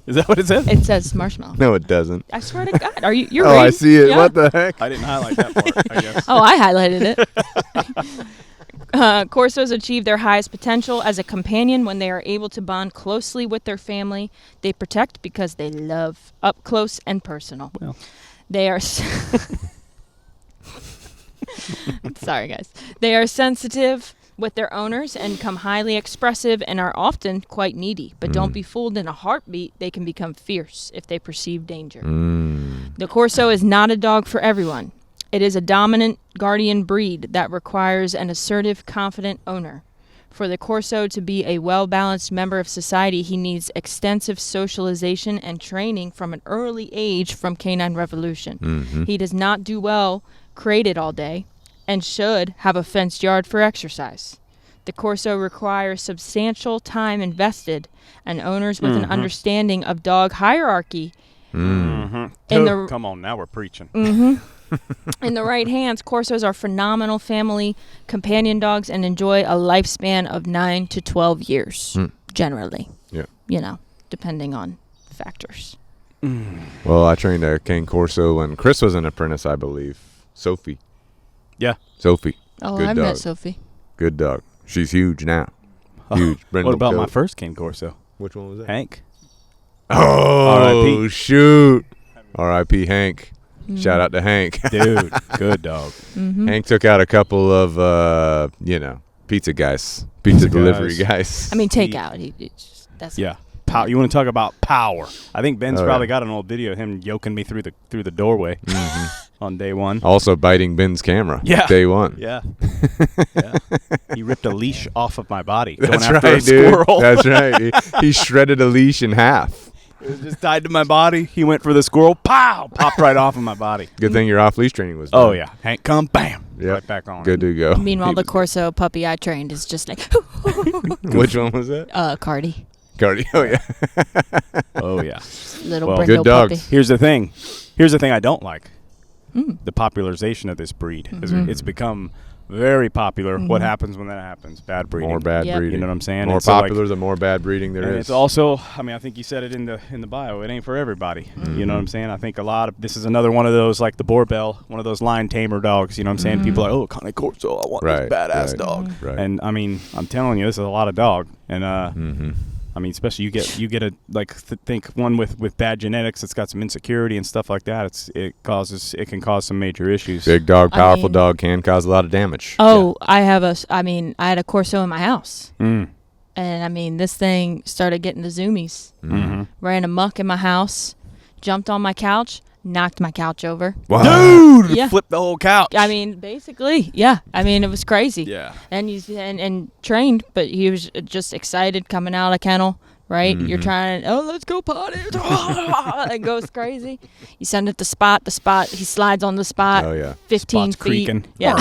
Is that what it says? It says marshmallow. No, it doesn't. I swear to God. You're Oh, reading? I see it. Yeah? What the heck? I didn't highlight that part, I guess. Oh, I highlighted it. Corsos achieve their highest potential as a companion when they are able to bond closely with their family. They protect because they love up close and personal. Well. They are... Sorry, guys. They are sensitive with their owners and become highly expressive and are often quite needy. But don't be fooled, in a heartbeat, they can become fierce if they perceive danger. The Corso is not a dog for everyone. It is a dominant guardian breed that requires an assertive, confident owner. For the Corso to be a well-balanced member of society, he needs extensive socialization and training from an early age from Canine Revolution. He does not do well crated all day and should have a fenced yard for exercise. The Corso requires substantial time invested, and owners with an understanding of dog hierarchy in the Come on, now we're preaching. in the right hands, Corsos are phenomenal family companion dogs and enjoy a lifespan of 9 to 12 years, generally. Yeah. Depending on factors. Well, I trained a cane Corso when Chris was an apprentice, I believe. Sophie. Yeah. Sophie. Oh, Good I've dog. met Sophie. Good dog. She's huge now. Huge. What about my first cane Corso? Which one was that? Hank. Oh, R.I.P. shoot. R.I.P. Hank. Shout out to Hank. Dude, good dog. Hank took out a couple of, pizza guys. Pizza delivery guys. I mean, takeout. That's Yeah. You want to talk about power? I think Ben's Oh, probably yeah. got an old video of him yoking me through the doorway on day one. Also biting Ben's camera. Yeah. Day one. Yeah. Yeah. He ripped a leash off of my body. That's going after right, a dude. squirrel. That's right. He shredded a leash in half. It was just tied to my body. He went for the squirrel. Pow! Popped right off of my body. Good thing your off leash training was done. Oh, yeah. Hank, come, bam. Yep. Right back on. Good to go. Meanwhile, the Corso puppy I trained is just like, Which one was that? Cardi. Cardi. Oh, yeah. Oh, yeah. Little Well, brindle good dogs. puppy. Here's the thing. I don't like. The popularization of this breed. It's become very popular. What happens when that happens? Bad breeding. More bad Yep. breeding. You know what I'm saying? More And so, like, popular, the more bad breeding there and is. it's also, I think you said it in the bio. It ain't for everybody. You know what I'm saying? I think this is another one of those, like the Boerboel, one of those lion tamer dogs. You know what I'm saying? People are like, oh, Cane Corso, I want Right, this badass right, dog. right. And I'm telling you, this is a lot of dog. And especially you get a think one with bad genetics that's got some insecurity and stuff like that. It can cause some major issues. Big dog, I powerful mean- dog can cause a lot of damage. Oh, I had a Corso in my house. Mm. And this thing started getting the zoomies. Ran amok in my house, jumped on my couch, knocked my couch over. Wow. Dude, Yeah. flipped the whole couch. Basically, yeah. It was crazy. Yeah. And and trained, but he was just excited coming out of kennel, right? You're trying, let's go potty. It goes crazy. You send it to spot, he slides on the spot. Oh, yeah. 15 Spot's feet. creaking. Yeah.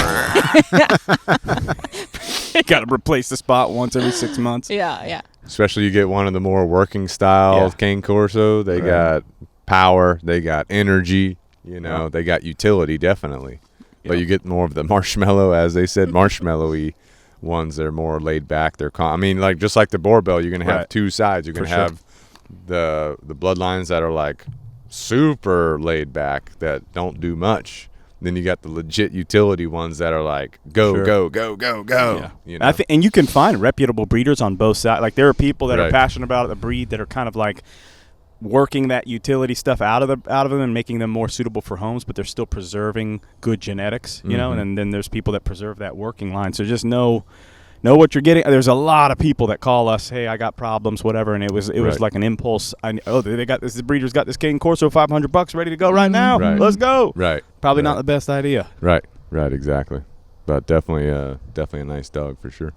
Got to replace the spot once every 6 months. Yeah. Especially you get one of the more working style Yeah. cane Corso. They Right. got power. They got energy. They got utility, definitely. But Yeah. you get more of the marshmallow, as they said, marshmallowy ones that are more laid back. I mean, like just like the Boerboel, you're gonna have Right. two sides. You're gonna For sure. have the bloodlines that are like super laid back that don't do much. Then you got the legit utility ones that are like go Sure. go go go go. Yeah. You know? And you can find reputable breeders on both sides. Like there are people that are Right. passionate about the breed that are kind of like working that utility stuff out of them and making them more suitable for homes, but they're still preserving good genetics, you know. Mhm. And then there's people that preserve that working line. So just know what you're getting. There's a lot of people that call us, hey, I got problems, whatever, and it was Right. like an impulse. They got this. The breeder's got this King Corso $500 ready to go right now. Right. Let's go. Right. Probably Right. not the best idea. Right, exactly. But definitely a nice dog for sure.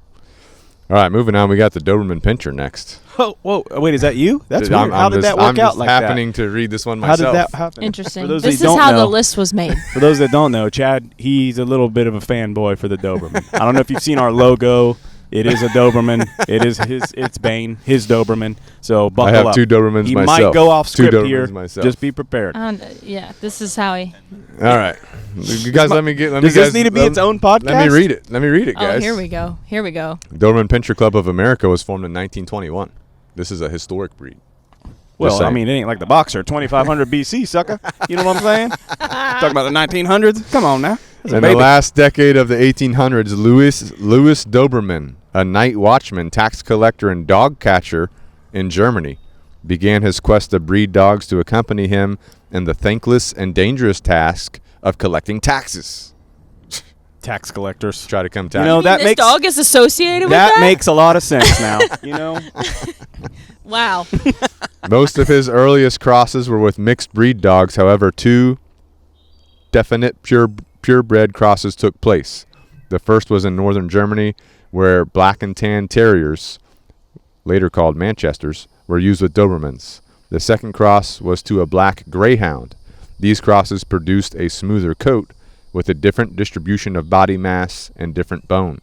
All right, moving on. We got the Doberman Pinscher next. Oh, whoa! Wait, is that you? That's weird. I'm How did just- that work I'm out just like happening to read this one that? How myself. did that happen? Interesting. For those This that is don't how know, the list was made. For those that don't know, Chad, he's a little bit of a fanboy for the Doberman. I don't know if you've seen our logo. It is a Doberman. It's Bane, his Doberman. So buckle I have up. two Dobermans He myself. might go off Two script Dobermans here. myself. Just be prepared. Yeah, this is how he. All right, you guys, let me get. Does this need to be its own podcast? Let me read it. Let me read it, Oh, guys. here we go. Here we go. Doberman Pinscher Club of America was formed in 1921. This is a historic breed. Well, Just I saying. mean, it ain't like the Boxer, 2500 BC, sucker. You know what I'm saying? Talking about the 1900s. Come on now. That's a In the baby. last decade of the 1800s, Louis Doberman, a night watchman, tax collector, and dog catcher in Germany, began his quest to breed dogs to accompany him in the thankless and dangerous task of collecting taxes. Tax collectors. Try to come You tax. know, that this makes dog is associated with that. that makes a lot of sense now. You know, Wow. Most of his earliest crosses were with mixed breed dogs. However, two definite purebred crosses took place. The first was in northern Germany, where black and tan terriers, later called Manchesters, were used with Dobermans. The second cross was to a black greyhound. These crosses produced a smoother coat with a different distribution of body mass and different bone.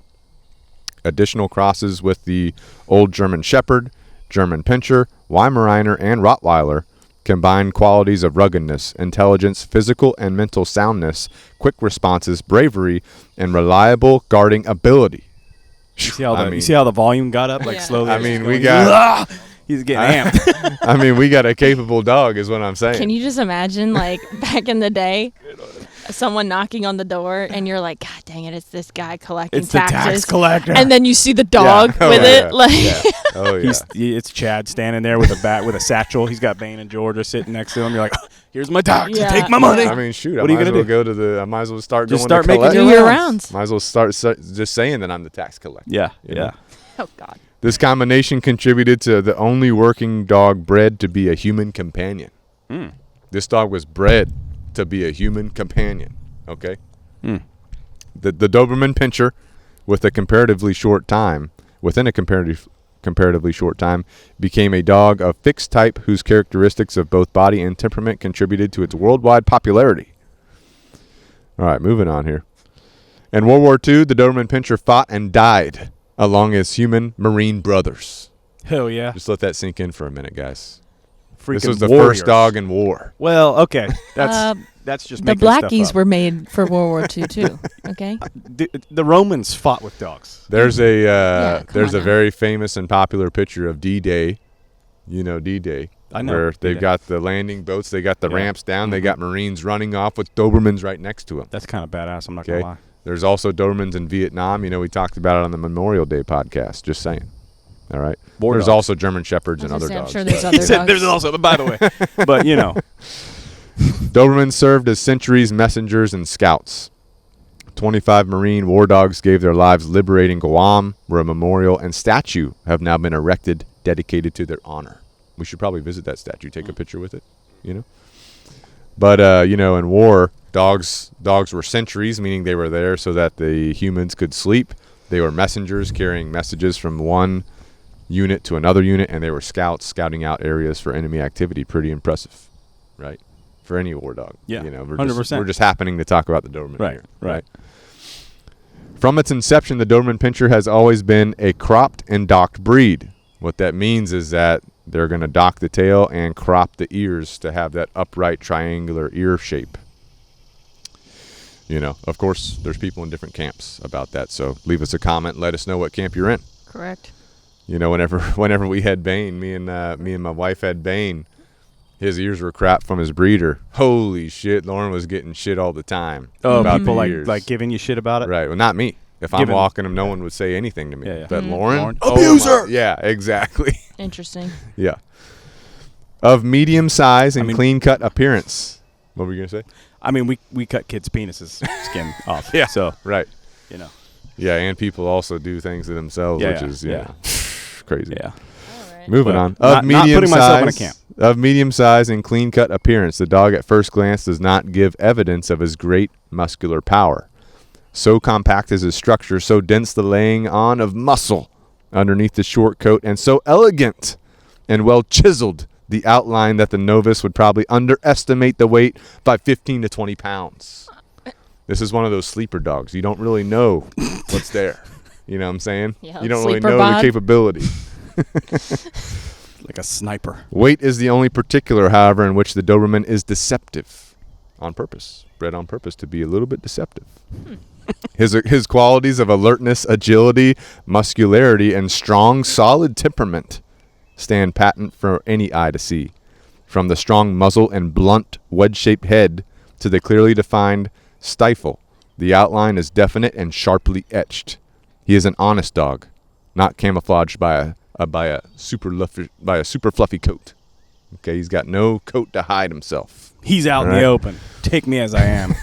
Additional crosses with the Old German Shepherd, German Pinscher, Weimaraner, and Rottweiler combine qualities of ruggedness, intelligence, physical and mental soundness, quick responses, bravery, and reliable guarding ability. you see how the, I mean- you see how the volume got up like Yeah. slowly. I It's mean, going, we got. He's getting amped. I mean, we got a capable dog, is what I'm saying. Can you just imagine, like, back in the day, someone knocking on the door and you're like, God dang it, it's this guy collecting It's the taxes. tax collector. And then you see the dog Oh, with yeah. it. Like, Yeah. Oh yeah. It's Chad standing there with a bat with a satchel. He's got Bane and Georgia sitting next to him. You're like, here's my tax. Yeah. Take my money. I mean, shoot. What I are you might as gonna well do? go to the. I might as well start Just going start to making collect. do your your rounds. rounds. Might as well start just saying that I'm the tax collector. Yeah, You yeah. know? Oh, God. This combination contributed to the only working dog bred to be a human companion. Mm. This dog was bred to be a human companion. Okay. Mm. The Doberman Pinscher, within a comparatively short time, became a dog of fixed type whose characteristics of both body and temperament contributed to its worldwide popularity. All right, moving on here. In World War II, the Doberman Pinscher fought and died along his human marine brothers. Hell yeah. Just let that sink in for a minute, guys. Freaking This was the warriors. first dog in war. Well, okay. That's just The making stuff blackies up. were made for World War II, too. Okay? The Romans fought with dogs. There's a come there's on a now. very famous and popular picture of D-Day. You know D-Day. I know Where they've D-Day. got the landing boats, they got the Yeah. ramps down, they Mhm. got Marines running off with Dobermans right next to them. That's kind of badass. I'm not Okay. gonna lie. There's also Dobermans in Vietnam. You know, we talked about it on the Memorial Day podcast. Just saying. All right. War There's dogs. also German Shepherds and I was other gonna dogs. say, I'm sure there's He other said dogs. there's also, by the way, but you know, Dobermans served as sentries, messengers, and scouts. 25 Marine war dogs gave their lives liberating Guam, where a memorial and statue have now been erected dedicated to their honor. We should probably visit that statue, take a picture with it, you know. But, you know, in war, dogs were sentries, meaning they were there so that the humans could sleep. They were messengers carrying messages from one unit to another unit, and they were scouts scouting out areas for enemy activity. Pretty impressive, right? For any war dog. Yeah, you know, 100%. we're just happening to talk about the Doberman Right, here. right. From its inception, the Doberman Pinscher has always been a cropped and docked breed. What that means is that they're going to dock the tail and crop the ears to have that upright triangular ear shape. You know, of course, there's people in different camps about that. So leave us a comment. Let us know what camp you're in. Correct. You know, whenever we had Bane, me and my wife had Bane, his ears were crap from his breeder. Holy shit, Lauren was getting shit all the time. Oh, about people the ears. like giving you shit about it? Right. Well, not me. If I'm Giving- walking him, no one would say anything to me. Yeah, yeah. But Lauren, Lauren, abuser. Yeah, exactly. Interesting. Yeah. Of medium size and I mean- clean cut appearance. What were you gonna say? I mean, we cut kids' penises skin off. Yeah. So, Right. you know. Yeah, and people also do things to themselves, Yeah, which yeah, is yeah. crazy. Yeah. All right. Moving But on. not putting myself in a camp. Of medium size and clean cut appearance, the dog at first glance does not give evidence of his great muscular power. So compact is his structure, so dense the laying on of muscle underneath the short coat, and so elegant and well chiseled the outline that the novice would probably underestimate the weight by 15 to 20 pounds. This is one of those sleeper dogs. You don't really know what's there. You know what I'm saying? Yeah, You don't really sleeper know bod. the capability. Like a sniper. Weight is the only particular, however, in which the Doberman is deceptive on purpose, bred on purpose to be a little bit deceptive. His qualities of alertness, agility, muscularity, and strong, solid temperament stand patent for any eye to see. From the strong muzzle and blunt, wedge-shaped head to the clearly defined stifle, the outline is definite and sharply etched. He is an honest dog, not camouflaged by a super fluffy coat. Okay, he's got no coat to hide himself. He's out in Right. the open. Take me as I am.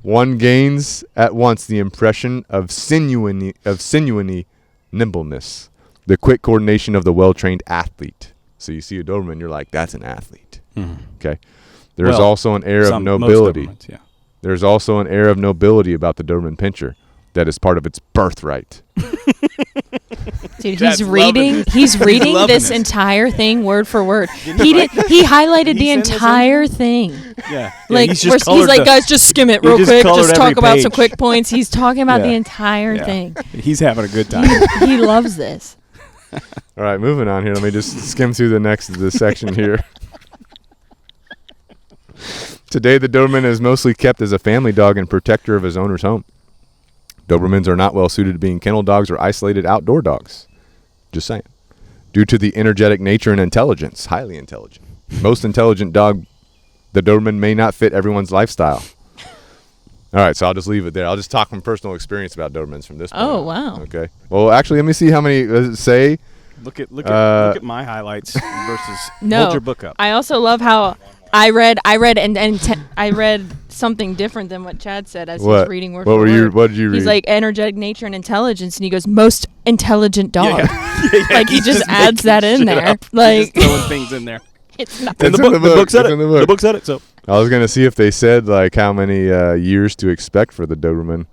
One gains at once the impression of sinewy nimbleness, the quick coordination of the well-trained athlete. So you see a Doberman, you're like, that's an athlete. Okay. There's Well, also an air of Most nobility. Dobermans, yeah. There's also an air of nobility about the Doberman Pinscher that is part of its birthright. Dude, Dad's he's reading. loving He's reading loving this this. entire thing word for word. he He write did. He highlighted Did he the send this in? entire thing. Yeah. Like he's he's like, guys, just skim it he real just quick. colored Just talk every about some page. quick points. He's talking about Yeah. the entire Yeah. thing. He's having a good time. He loves this. All right, moving on here. Let me just skim through the section here. Today, the Doberman is mostly kept as a family dog and protector of his owner's home. Dobermans are not well suited to being kennel dogs or isolated outdoor dogs. Just saying. Due to the energetic nature and intelligence, highly intelligent. Most intelligent dog, the Doberman may not fit everyone's lifestyle. All right, so I'll just leave it there. I'll just talk from personal experience about Dobermans from this point Oh, on. wow. Okay. Well, actually, let me see how many say. Look at my highlights versus No, hold your book up. I also love how I read something different than what Chad said as he was reading word What for were word. What did you read? He's like energetic nature and intelligence, and he goes most intelligent dog. Yeah. Like he just adds that in shit there. up. He's Like just throwing things in there. it's not. And It's the in book, the the book. book said It's it. in the book. The book said it. So I was gonna see if they said like how many years to expect for the Doberman,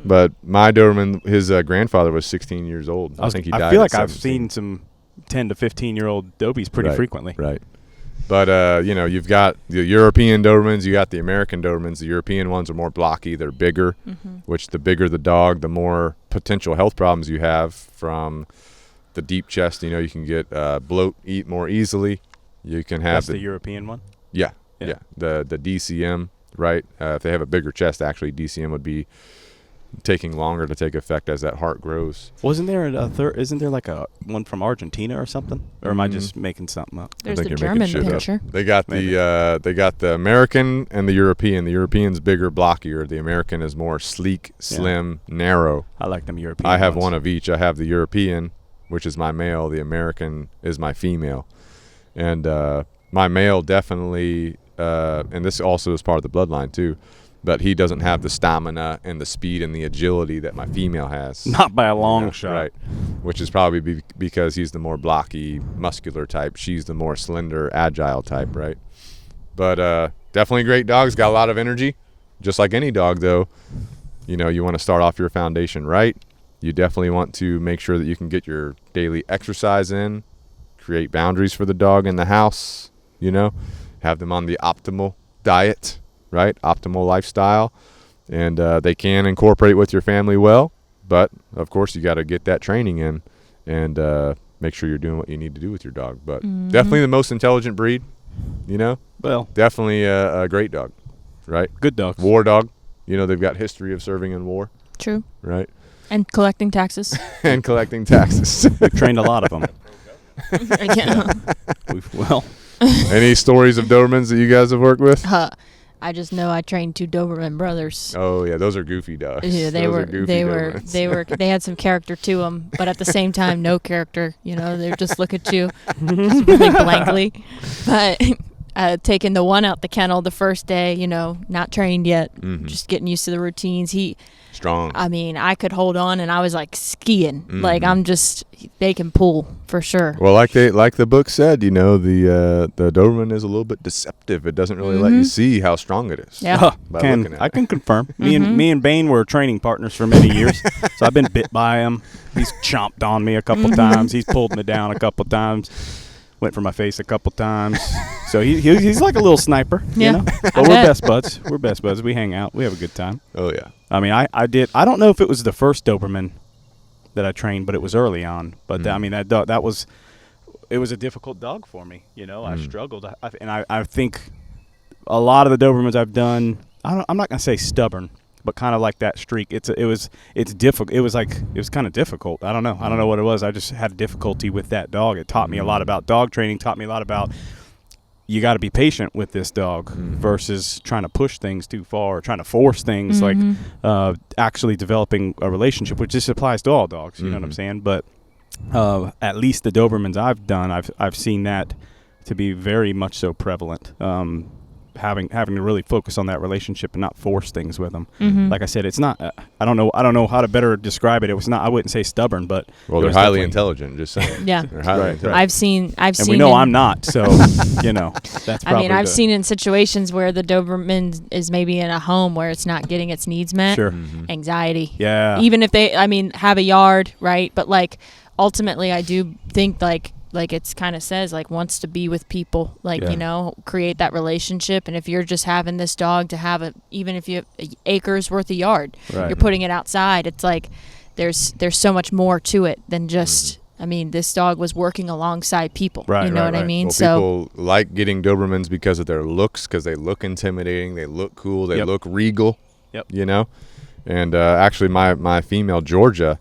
but my Doberman, his grandfather was 16 years old. I think he died. I feel at like I've 17. seen some 10 to 15-year-old Dobies pretty Right, frequently. Right. But you've got the European Dobermans, you got the American Dobermans. The European ones are more blocky. They're bigger, which the bigger the dog, the more potential health problems you have from the deep chest. You know, you can get bloat, eat more easily. You can have That's the European one. Yeah. Yeah. The DCM, right? If they have a bigger chest, actually DCM would be taking longer to take effect as that heart grows. Wasn't there isn't there like a one from Argentina or something? Or am I just making something up? There's I the think you're making German shit up. Pinscher. They got the American and the European. The European's bigger, blockier. The American is more sleek, slim, narrow. I like them European I have ones. one of each. I have the European, which is my male. The American is my female. And my male definitely, and this also is part of the bloodline too, but he doesn't have the stamina and the speed and the agility that my female has. Not by a long shot. Right. Which is probably because he's the more blocky, muscular type. She's the more slender, agile type, right? But definitely great dogs. Got a lot of energy. Just like any dog, though, you know, you want to start off your foundation right. You definitely want to make sure that you can get your daily exercise in, create boundaries for the dog in the house, you know, have them on the optimal diet, right? Optimal lifestyle. And they can incorporate with your family well, but of course you got to get that training in and make sure you're doing what you need to do with your dog. But definitely the most intelligent breed, you know, Well, definitely a great dog. right? Good dogs. War dog. You know, they've got history of serving in war, True. right? And collecting taxes. And collecting taxes. We've trained a lot of them. Yeah. Well, Any stories of Dobermans that you guys have worked with? I just know I trained 2 Doberman brothers. Oh yeah, those are goofy dogs. Yeah, they Those are were, goofy they were, Dobermans. they were, they had some character to them, but at the same time, no character. You know, they just look at you just really blankly. But taking the one out the kennel the first day, you know, not trained yet, just getting used to the routines. Strong. I mean, I could hold on, and I was like skiing. Like they can pull for sure. Well, like the book said, you know, the Doberman is a little bit deceptive. It doesn't really let you see how strong it is. Yeah. By looking at I it. can confirm. Me and Bane were training partners for many years, so I've been bit by him. He's chomped on me a couple times. He's pulled me down a couple times. Went for my face a couple times. So he's like a little sniper, Yeah, you know. I But we're bet. best buds. We're best buds. We hang out. We have a good time. Oh yeah. I mean, I don't know if it was the first Doberman that I trained, but it was early on. But I mean, that dog, it was a difficult dog for me. You know, I struggled, I think a lot of the Dobermans I've done, I'm not gonna say stubborn, but kind of like that streak. It's difficult. It was kind of difficult. I don't know what it was. I just had difficulty with that dog. It taught me a lot about dog training. Taught me a lot about you got to be patient with this dog versus trying to push things too far, or trying to force things, like actually developing a relationship, which just applies to all dogs. You know what I'm saying? But at least the Dobermans I've done, I've seen that to be very much so prevalent. Having to really focus on that relationship and not force things with them. Like I said, it's not. I don't know how to better describe it. It was not. I wouldn't say stubborn, but Well, they're highly intelligent. Just saying. Yeah. They're highly intelligent. I've seen. and we know I'm not. So you know, that's. I mean, I've seen in situations where the Doberman is maybe in a home where it's not getting its needs met. Sure. Anxiety. Yeah. Even if they, have a yard, right? But like, ultimately, I do think like it's kind of says like wants to be with people, like Yeah. you know, create that relationship. And if you're just having this dog to have even if you have acres worth of yard, Right. you're putting it outside. It's like there's so much more to it than just. I mean, this dog was working alongside people. Right, You know right, what I right. mean? Well, So people like getting Dobermans because of their looks, because they look intimidating, they look cool, they Yep. look regal. Yep. You know, and actually, my female Georgia,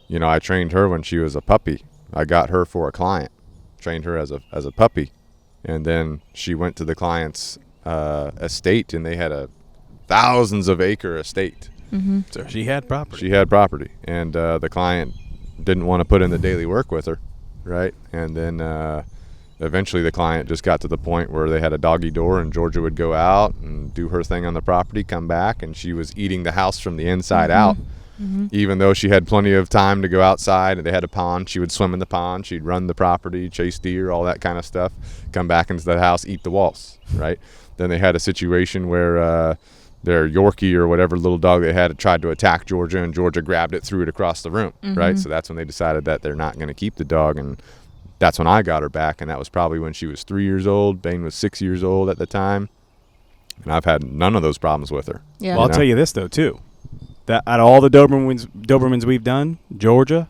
you know, I trained her when she was a puppy. I got her for a client, trained her as a puppy, and then she went to the client's estate, and they had a thousands of acre estate. So she had property. She had property, and the client didn't want to put in the daily work with her, right? And then eventually the client just got to the point where they had a doggy door, and Georgia would go out and do her thing on the property, come back, and she was eating the house from the inside out. Even though she had plenty of time to go outside, and they had a pond, she would swim in the pond, she'd run the property, chase deer, all that kind of stuff, come back into the house, eat the walls, right? Then they had a situation where their Yorkie or whatever little dog they had tried to attack Georgia, and Georgia grabbed it, threw it across the room, right? So that's when they decided that they're not going to keep the dog, and that's when I got her back, and that was probably when she was 3 years old. Bane was 6 years old at the time, and I've had none of those problems with her. yeah. Well, I'll tell you this though too, that out of all the Dobermans we've done, Georgia,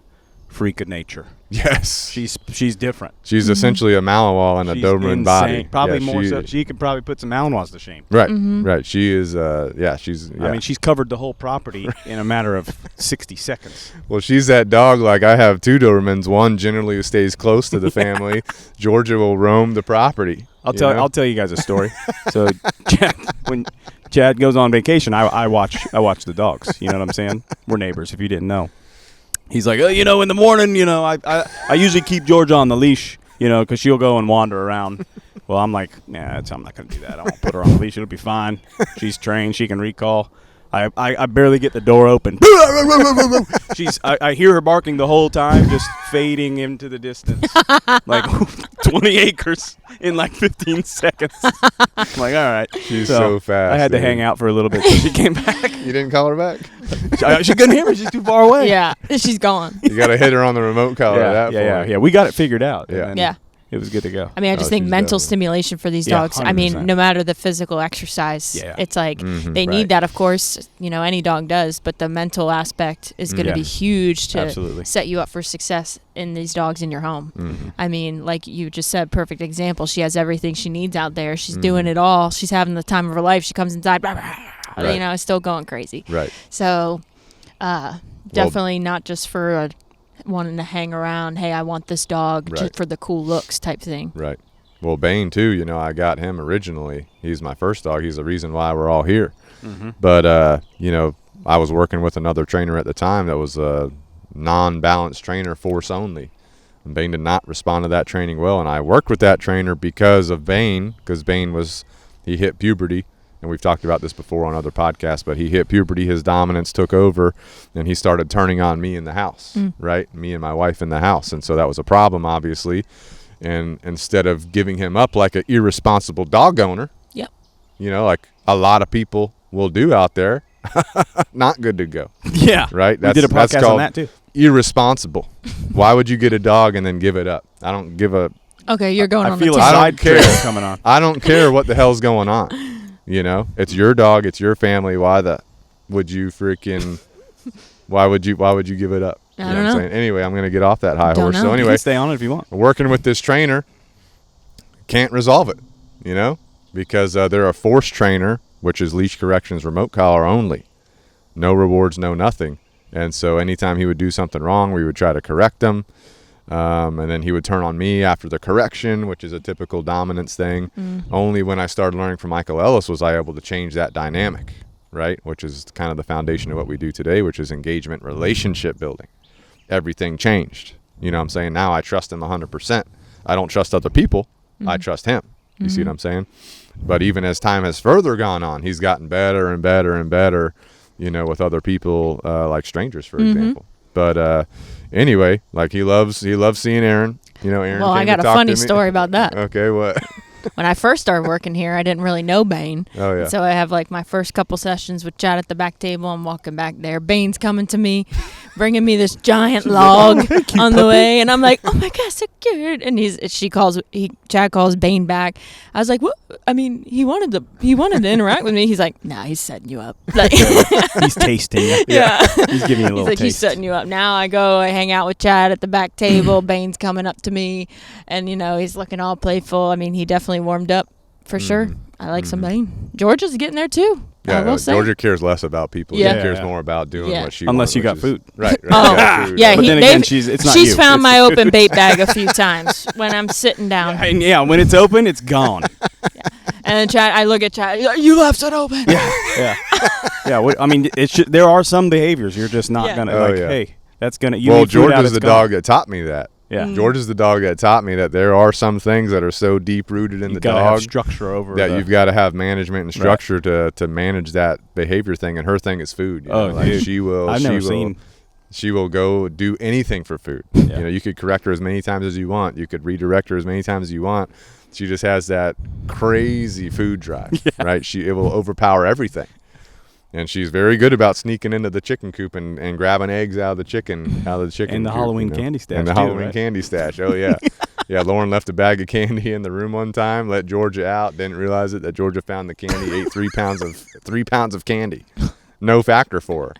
freak of nature. Yes. She's different. She's essentially a Malinois in a She's Doberman insane. body. Probably Yeah, more so. She could probably put some Malinois to shame. Right, right. She is, she's, I mean, she's covered the whole property in a matter of 60 seconds. well, she's that dog. Like, I have 2 Dobermans. One generally stays close to the family. Georgia will roam the property. I'll tell you guys a story. So, when Chad goes on vacation, I watch the dogs. You know what I'm saying? We're neighbors. If you didn't know, he's like, in the morning, I usually keep Georgia on the leash, because she'll go and wander around. Well, I'm like, I'm not gonna do that. I won't put her on the leash. It'll be fine. She's trained. She can recall. I barely get the door open. I hear her barking the whole time, just fading into the distance, like 20 acres in like 15 seconds. I'm like, all right. She's so fast. I had to dude. hang out for a little bit till she came back. You didn't call her back? She couldn't hear me. She's too far away. Yeah, she's gone. You got to hit her on the remote collar. Yeah. We got it figured out. Yeah. And then, Yeah. It was good to go. I mean, I just think she's mental definitely- stimulation for these Yeah, dogs. I mean, 100%. no matter the physical exercise, Yeah. it's like they Right. need that, of course. Any dog does, but the mental aspect is going to Yeah. be huge to Absolutely. set you up for success in these dogs in your home. I mean, like you just said, perfect example. She has everything she needs out there. She's doing it all. She's having the time of her life. She comes inside, blah, blah, blah, Right. still going crazy. Right. So, definitely not just for wanting to hang around. Hey, I want this dog Right. just for the cool looks type thing. Right. Well, Bane too. I got him originally. He's my first dog. He's the reason why we're all here. But I was working with another trainer at the time that was a non-balanced trainer, force only. And Bane did not respond to that training well. And I worked with that trainer because of Bane, because Bane he hit puberty. And we've talked about this before on other podcasts, but he hit puberty, his dominance took over, and he started turning on me in the house, right? Me and my wife in the house. And so that was a problem, obviously. And instead of giving him up like an irresponsible dog owner, Yep. like a lot of people will do out there, not good to go, Yeah. right? We did a podcast on that too. Irresponsible. Why would you get a dog and then give it up? I don't give a Okay, you're going I on feel the a I don't side care. trail coming on. I don't care what the hell's going on. It's your dog, it's your family. Why would you why would you give it up? I You don't what I'm know. saying? Anyway, I'm going to get off that high Don't horse. know. So You anyway, can stay on it if you want. working with this trainer, can't resolve it, because they're a force trainer, which is leash corrections, remote collar only. No rewards, no nothing. And so anytime he would do something wrong, we would try to correct him. And then he would turn on me after the correction, which is a typical dominance thing. Only when I started learning from Michael Ellis was I able to change that dynamic, right? Which is kind of the foundation of what we do today, which is engagement, relationship building. Everything changed. You know what I'm saying? Now I trust him 100%. I don't trust other people. I trust him. You see what I'm saying? But even as time has further gone on, he's gotten better and better and better, with other people, like strangers, for example. But anyway, like he loves seeing Aaron. Aaron. Well, I came got to a talk funny to me. story about that. Okay, what? When I first started working here, I didn't really know Bane. Oh yeah. So I have like my first couple sessions with Chad at the back table. I'm walking back there. Bane's coming to me, bringing me this giant log on the way, and I'm like, "Oh my gosh, so cute!" And Chad calls Bane back. I was like, "What?" I mean, he wanted to interact with me. He's like, "Nah, he's setting you up." Like, He's tasting you. yeah. He's giving you a He's little like, taste. he's setting you up. Now I hang out with Chad at the back table. Bane's coming up to me, and he's looking all playful. I mean, he definitely warmed up for sure. I like some Bane. Georgia's getting there too. I will say. Georgia cares less about people. Yeah. She cares more about doing Yeah. what she Unless wants, you got which is- food. Right. Oh, got food. yeah. But then again, it's not she's you. found It's my the open bait bag a few times when I'm sitting down. And yeah, when it's open, it's gone. And then Chad, I look at Chad. You left it open. Yeah. I mean, there are some behaviors you're just not Yeah. gonna Oh, like. yeah. Hey, that's gonna. You Well, leave food out, Georgia's it's the gone. dog that taught me that. Yeah. Georgia's the dog that taught me that there are some things that are so deep rooted in You the gotta have dog structure over that the- you've got to have management and structure to manage that behavior thing. And her thing is food. Oh, like dude. she will. I've she never will, seen. She will go do anything for food. Yeah. You could correct her as many times as you want. You could redirect her as many times as you want. She just has that crazy food drive, right? It will overpower everything. And she's very good about sneaking into the chicken coop and grabbing eggs out of the chicken And the coop, Halloween candy stash, And the too, Halloween right? candy stash. Oh yeah. Yeah, Lauren left a bag of candy in the room one time, let Georgia out, didn't realize it that Georgia found the candy, ate 3 pounds of candy. No factor for her.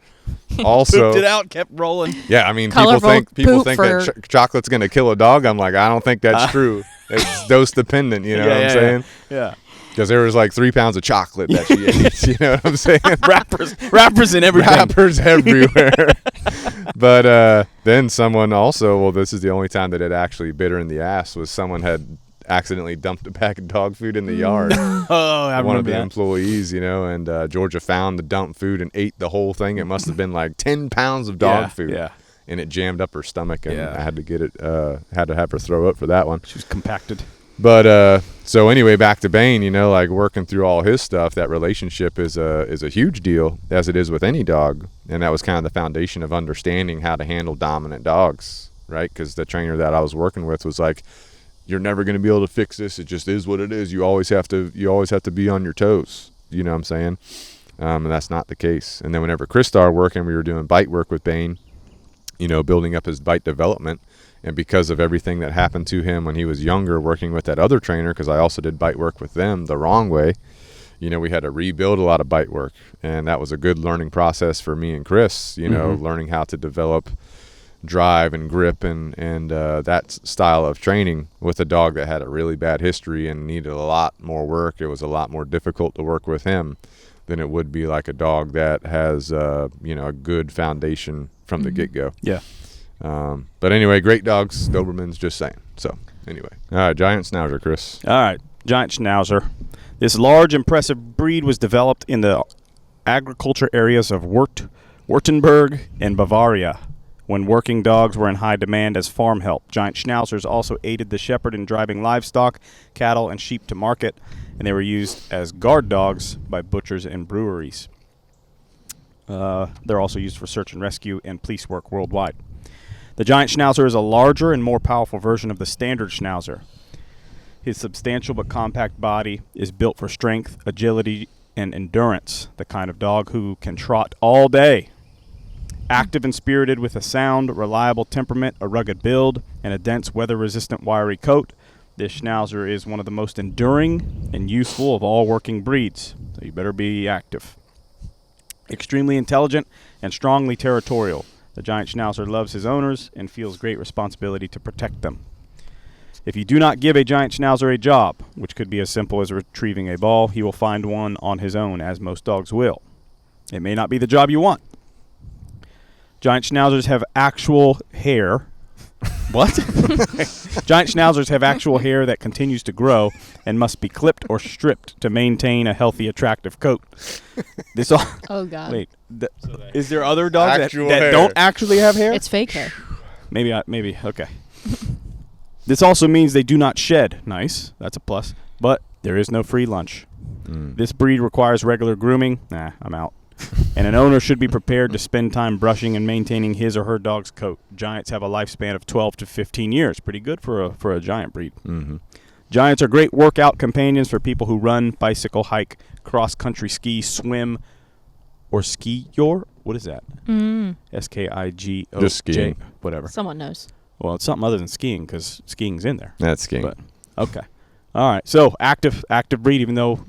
Also, Pooped it out, kept rolling. yeah, I mean, Colorful people think poop that chocolate's going to kill a dog. I'm like, I don't think that's true. It's dose dependent, you know what I'm saying? Yeah. Because there was like 3 pounds of chocolate that she ate, you know what I'm saying? Rappers and everything. Rappers everywhere. But then someone also, well, this is the only time that it actually bit her in the ass, was someone had accidentally dumped a bag of dog food in the yard. Oh, I One of remember the that. employees, and Georgia found the dumped food and ate the whole thing. It must have been like 10 pounds of dog food. Yeah. And it jammed up her stomach, and Yeah. I had to get it, had to have her throw up for that one. She was compacted. But so anyway, back to Bane, like working through all his stuff, that relationship is a huge deal, as it is with any dog. And that was kind of the foundation of understanding how to handle dominant dogs, right? Because the trainer that I was working with was like, you're never going to be able to fix this. It just is what it is. You always have to be on your toes. You know what I'm saying? And that's not the case. And then whenever Chris started working, we were doing bite work with Bane, building up his bite development. And because of everything that happened to him when he was younger working with that other trainer, because I also did bite work with them the wrong way, we had to rebuild a lot of bite work. And that was a good learning process for me and Chris, learning how to develop drive and grip and that style of training with a dog that had a really bad history and needed a lot more work. It was a lot more difficult to work with him than it would be like a dog that has a good foundation from the get-go. Yeah. But anyway, great dogs. Doberman's, just saying. So anyway, all right, giant Schnauzer, Chris. All right, giant Schnauzer. This large, impressive breed was developed in the agriculture areas of Württemberg and Bavaria, when working dogs were in high demand as farm help. Giant Schnauzers also aided the shepherd in driving livestock, cattle, and sheep to market, and they were used as guard dogs by butchers and breweries. They're also used for search and rescue and police work worldwide. The giant Schnauzer is a larger and more powerful version of the standard Schnauzer. His substantial but compact body is built for strength, agility, and endurance, the kind of dog who can trot all day. Active and spirited with a sound, reliable temperament, a rugged build, and a dense, weather-resistant, wiry coat, this Schnauzer is one of the most enduring and useful of all working breeds, so you better be active. Extremely intelligent and strongly territorial, the giant Schnauzer loves his owners and feels great responsibility to protect them. If you do not give a giant Schnauzer a job, which could be as simple as retrieving a ball, he will find one on his own, as most dogs will. It may not be the job you want. Giant Schnauzers have actual hair. What? Giant Schnauzers have actual hair that continues to grow and must be clipped or stripped to maintain a healthy, attractive coat. This all. Oh God. Wait. Is there other dogs that hair. don't actually have hair? It's fake hair. Maybe. Okay. This also means they do not shed. Nice. That's a plus. But there is no free lunch. This breed requires regular grooming. Nah, I'm out. And an owner should be prepared to spend time brushing and maintaining his or her dog's coat. Giants have a lifespan of 12 to 15 years. Pretty good for a giant breed. Mm-hmm. Giants are great workout companions for people who run, bicycle, hike, cross-country ski, swim, or ski-yor. What is that? S-K-I-G-O-J. Just skiing. Whatever. Someone knows. Well, it's something other than skiing because skiing's in there. That's skiing. But, okay. All right. So active breed, even though,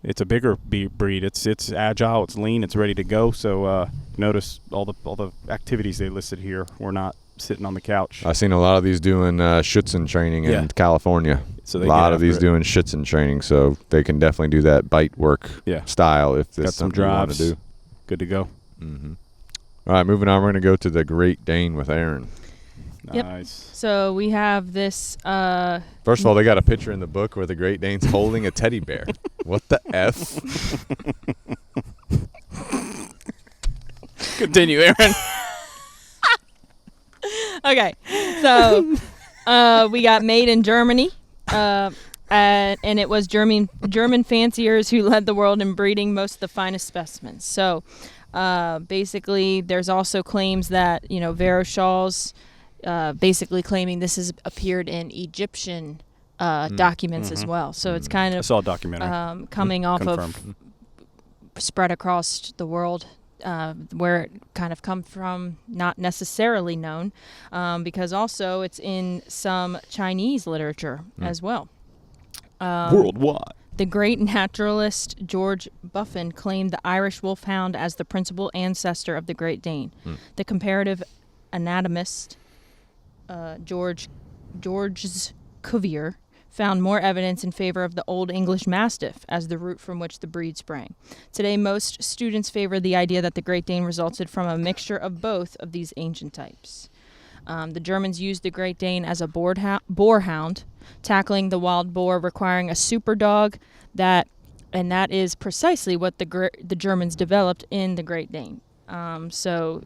it's a bigger breed. It's agile, it's lean, it's ready to go. So notice all the activities they listed here. We're not sitting on the couch. I've seen a lot of these doing Schutzen training in California. So a lot of these doing Schutzen training, so they can definitely do that bite work style if there's something you want to do. Good to go. Mm-hmm. All right, moving on. We're going to go to the Great Dane with Aaron. Yep. Nice. So we have this. First of all, they got a picture in the book where the Great Dane's holding a teddy bear. What the F? Continue, Aaron. Okay. So we got made in Germany. And it was German fanciers who led the world in breeding most of the finest specimens. So basically, there's also claims that, Veroshaw's basically claiming this has appeared in Egyptian documents as well. So it's kind of I saw a documentary. coming off Confirmed. of spread across the world. Where it kind of come from, not necessarily known, because also it's in some Chinese literature as well. Worldwide. The great naturalist George Buffon claimed the Irish Wolfhound as the principal ancestor of the Great Dane. The comparative anatomist George Cuvier found more evidence in favor of the Old English Mastiff as the root from which the breed sprang. Today, most students favor the idea that the Great Dane resulted from a mixture of both of these ancient types. The Germans used the Great Dane as a boarhound, tackling the wild boar, requiring a super dog and that is precisely what the Germans developed in the Great Dane. So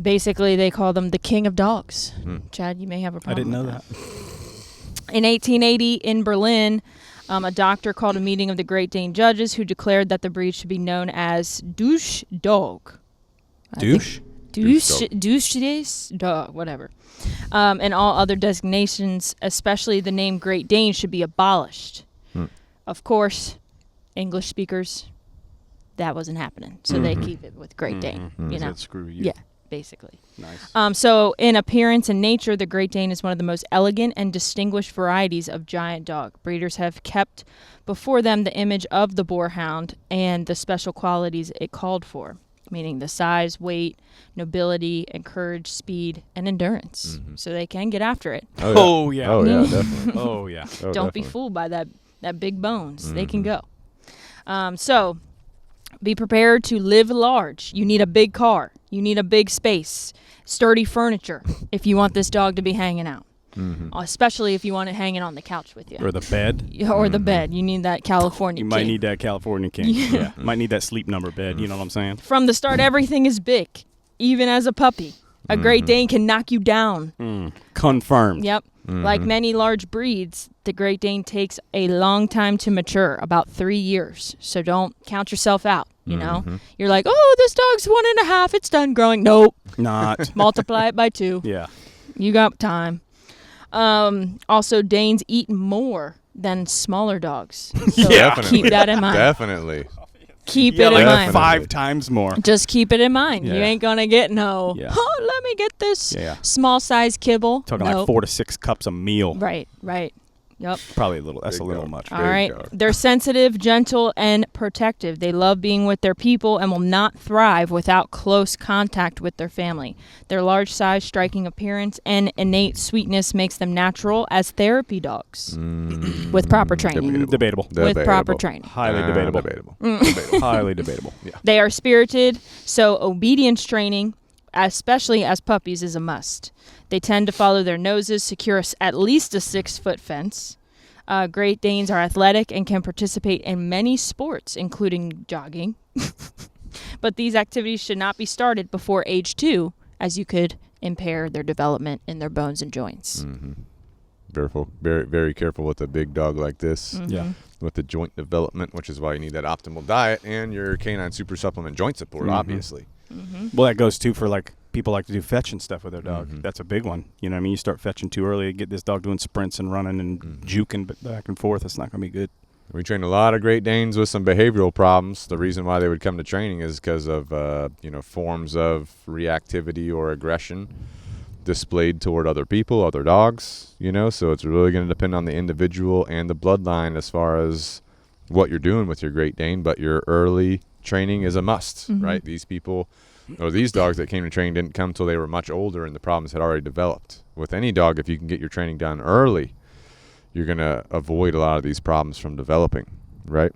basically, they call them the king of dogs. Chad, you may have a problem. I didn't know that. In 1880, in Berlin, a doctor called a meeting of the Great Dane judges who declared that the breed should be known as Douche Dog. Douche? Douche Dog, whatever. And all other designations, especially the name Great Dane, should be abolished. Of course, English speakers, that wasn't happening. So they keep it with Great Dane. Screw you. Yeah. basically. Nice. So in appearance and nature, the Great Dane is one of the most elegant and distinguished varieties of giant dog. Breeders have kept before them the image of the boarhound and the special qualities it called for, meaning the size, weight, nobility, and courage, speed, and endurance. So they can get after it. Oh, yeah. Oh, yeah, definitely. Oh, yeah. Oh, Don't be definitely. fooled by that big bones. They can go. So be prepared to live large. You need a big car. You need a big space. Sturdy furniture if you want this dog to be hanging out. Especially if you want it hanging on the couch with you. Or the bed. Or the bed. You need that California You might king. need that California king. Yeah. Might need that sleep number bed. You know what I'm saying? From the start, everything is big, even as a puppy. A Great Dane can knock you down. Confirmed. Yep. Like many large breeds, the Great Dane takes a long time to mature, about 3 years. So don't count yourself out, you know? You're like, oh, this dog's 1.5, it's done growing. Nope. Not. Multiply it by 2. Yeah. You got time. Also, Danes eat more than smaller dogs. So Definitely. keep that in mind. Definitely. Keep Yeah, it in like mind. 5 times more. Just keep it in mind. You Yeah. ain't going to get no, Yeah. oh, let me get this Yeah. small size kibble. Talking Nope. like 4 to 6 cups a meal. Right. Yep. Probably a little. That's Big a little dog. much. All Big right. dog. They're sensitive, gentle, and protective. They love being with their people and will not thrive without close contact with their family. Their large size, striking appearance, and innate sweetness makes them natural as therapy dogs with proper training. Debatable. With proper training. Highly debatable. Debatable. Highly debatable. Yeah. They are spirited, so obedience training, especially as puppies, is a must. They tend to follow their noses, secure at least a 6-foot fence. Great Danes are athletic and can participate in many sports, including jogging. But these activities should not be started before age 2, as you could impair their development in their bones and joints. Very, very careful with a big dog like this. Yeah. With the joint development, which is why you need that optimal diet and your canine super supplement joint support, obviously. Well, that goes too for like people like to do fetch and stuff with their dog. That's a big one. You know what I mean? You start fetching too early, get this dog doing sprints and running and juking back and forth. It's not going to be good. We train a lot of Great Danes with some behavioral problems. The reason why they would come to training is because of forms of reactivity or aggression displayed toward other people, other dogs. So it's really going to depend on the individual and the bloodline as far as what you're doing with your Great Dane. But your early training is a must, right? These people or these dogs that came to training didn't come till they were much older and the problems had already developed. With any dog, if you can get your training done early, you're going to avoid a lot of these problems from developing, right?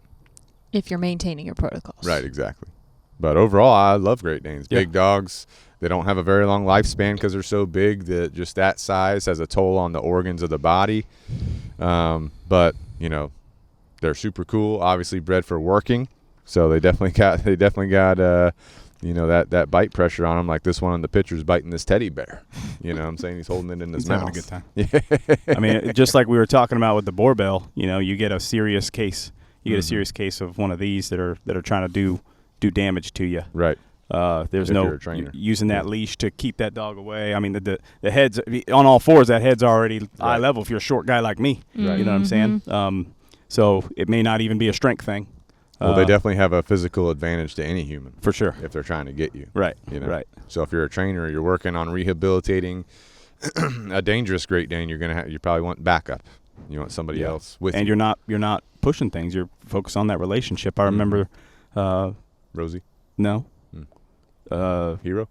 If you're maintaining your protocols. Right, exactly. But overall, I love Great Danes. Yeah. Big dogs. They don't have a very long lifespan because they're so big that just that size has a toll on the organs of the body. But, they're super cool, obviously bred for working. So they definitely got that bite pressure on them, like this one in the picture's biting this teddy bear. You know what I'm saying? He's holding it in his He's mouth. having a good time. Yeah. I mean, just like we were talking about with the Boerboel, you get a serious case. You get a serious case of one of these that are trying to do damage to you. Right. There's If no you're a trainer. using that leash to keep that dog away. I mean, the head's on all fours. That head's already eye level if you're a short guy like me. Right. You know what I'm saying? So it may not even be a strength thing. Well, they definitely have a physical advantage to any human. For sure. If they're trying to get you. Right. Right. So if you're a trainer, you're working on rehabilitating a dangerous Great Dane, you probably want backup. You want somebody else with you. And you're not pushing things. You're focused on that relationship. I remember Rosie. No. Hero.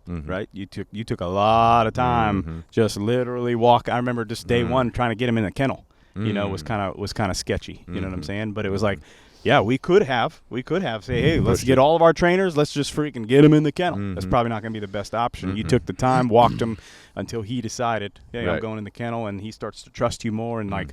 Right? You took a lot of time just literally walk. I remember just day one trying to get him in the kennel. Was kind of sketchy. You know what I'm saying? But it was like, yeah, we could have say, hey, let's get all of our trainers. Let's just freaking get him in the kennel. That's probably not going to be the best option. You took the time, walked him until he decided, hey, I'm going in the kennel, and he starts to trust you more. And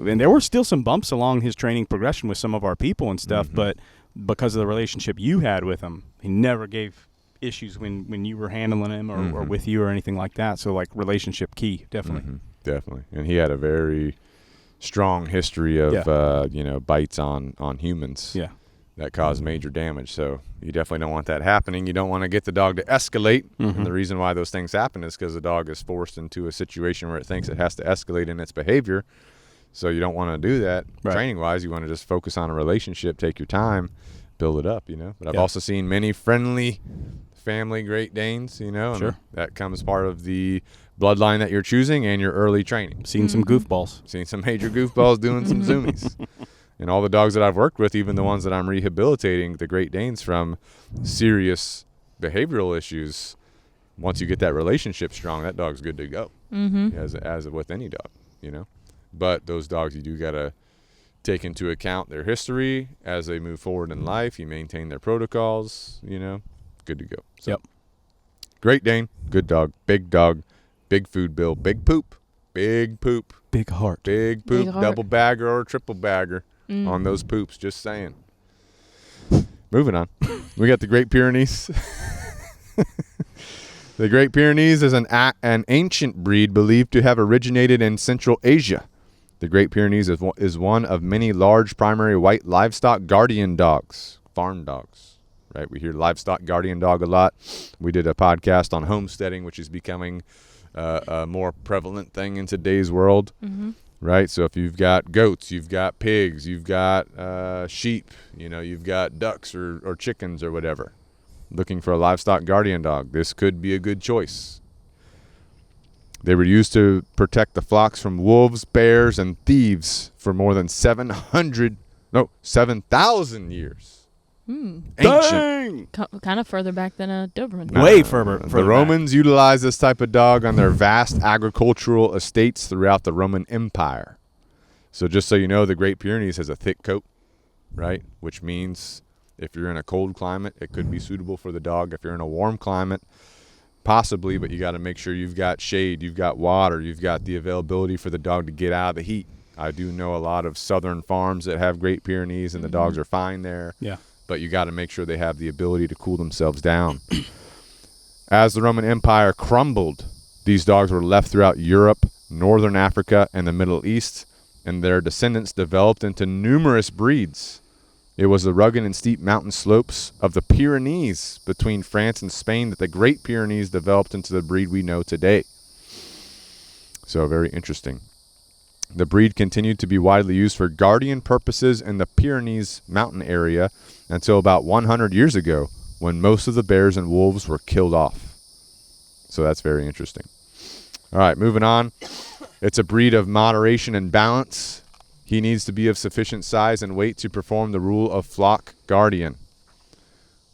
and there were still some bumps along his training progression with some of our people and stuff, but because of the relationship you had with him, he never gave issues when you were handling him or with you or anything like that. So like relationship key, definitely. Definitely. And he had a very strong history of bites on humans that cause major damage. So you definitely don't want that happening. You don't want to get the dog to escalate. And the reason why those things happen is because the dog is forced into a situation where it thinks it has to escalate in its behavior. So you don't want to do that training wise. You want to just focus on a relationship, take your time, build it up, But I've also seen many friendly family Great Danes, you know, and Sure. that comes part of the bloodline that you're choosing and your early training. Seen some goofballs. Seen some major goofballs doing some zoomies. And all the dogs that I've worked with, even the ones that I'm rehabilitating, the Great Danes from serious behavioral issues, once you get that relationship strong, that dog's good to go. As with any dog, you know. But those dogs, you do got to take into account their history as they move forward in life. You maintain their protocols, you know, good to go. So, Yep. Great Dane, good dog, big food bill, big poop, Big heart. big poop, Big heart. double bagger or triple bagger on those poops, just saying. Moving on. We got the Great Pyrenees. The Great Pyrenees is an ancient breed believed to have originated in Central Asia. The Great Pyrenees is one of many large primary white livestock guardian dogs, farm dogs, right? We hear livestock guardian dog a lot. We did a podcast on homesteading, which is becoming a more prevalent thing in today's world, right? So if you've got goats, you've got pigs, you've got sheep, you know, you've got ducks or chickens or whatever, looking for a livestock guardian dog, this could be a good choice. They were used to protect the flocks from wolves, bears, and thieves for more than 7,000 years. Ancient. Dang! Kind of further back than a Doberman. Way further The back. Romans utilized this type of dog on their vast agricultural estates throughout the Roman Empire. So just so you know, the Great Pyrenees has a thick coat, right? Which means if you're in a cold climate, it could be suitable for the dog. If you're in a warm climate, possibly, but you got to make sure you've got shade, you've got water, you've got the availability for the dog to get out of the heat. I do know a lot of southern farms that have Great Pyrenees, and the dogs are fine there. Yeah. But you got to make sure they have the ability to cool themselves down. As the Roman Empire crumbled, these dogs were left throughout Europe, Northern Africa, and the Middle East, and their descendants developed into numerous breeds. It was the rugged and steep mountain slopes of the Pyrenees between France and Spain that the Great Pyrenees developed into the breed we know today. So very interesting. The breed continued to be widely used for guardian purposes in the Pyrenees mountain area until about 100 years ago, when most of the bears and wolves were killed off. So that's very interesting. All right, moving on. It's a breed of moderation and balance. He needs to be of sufficient size and weight to perform the role of flock guardian.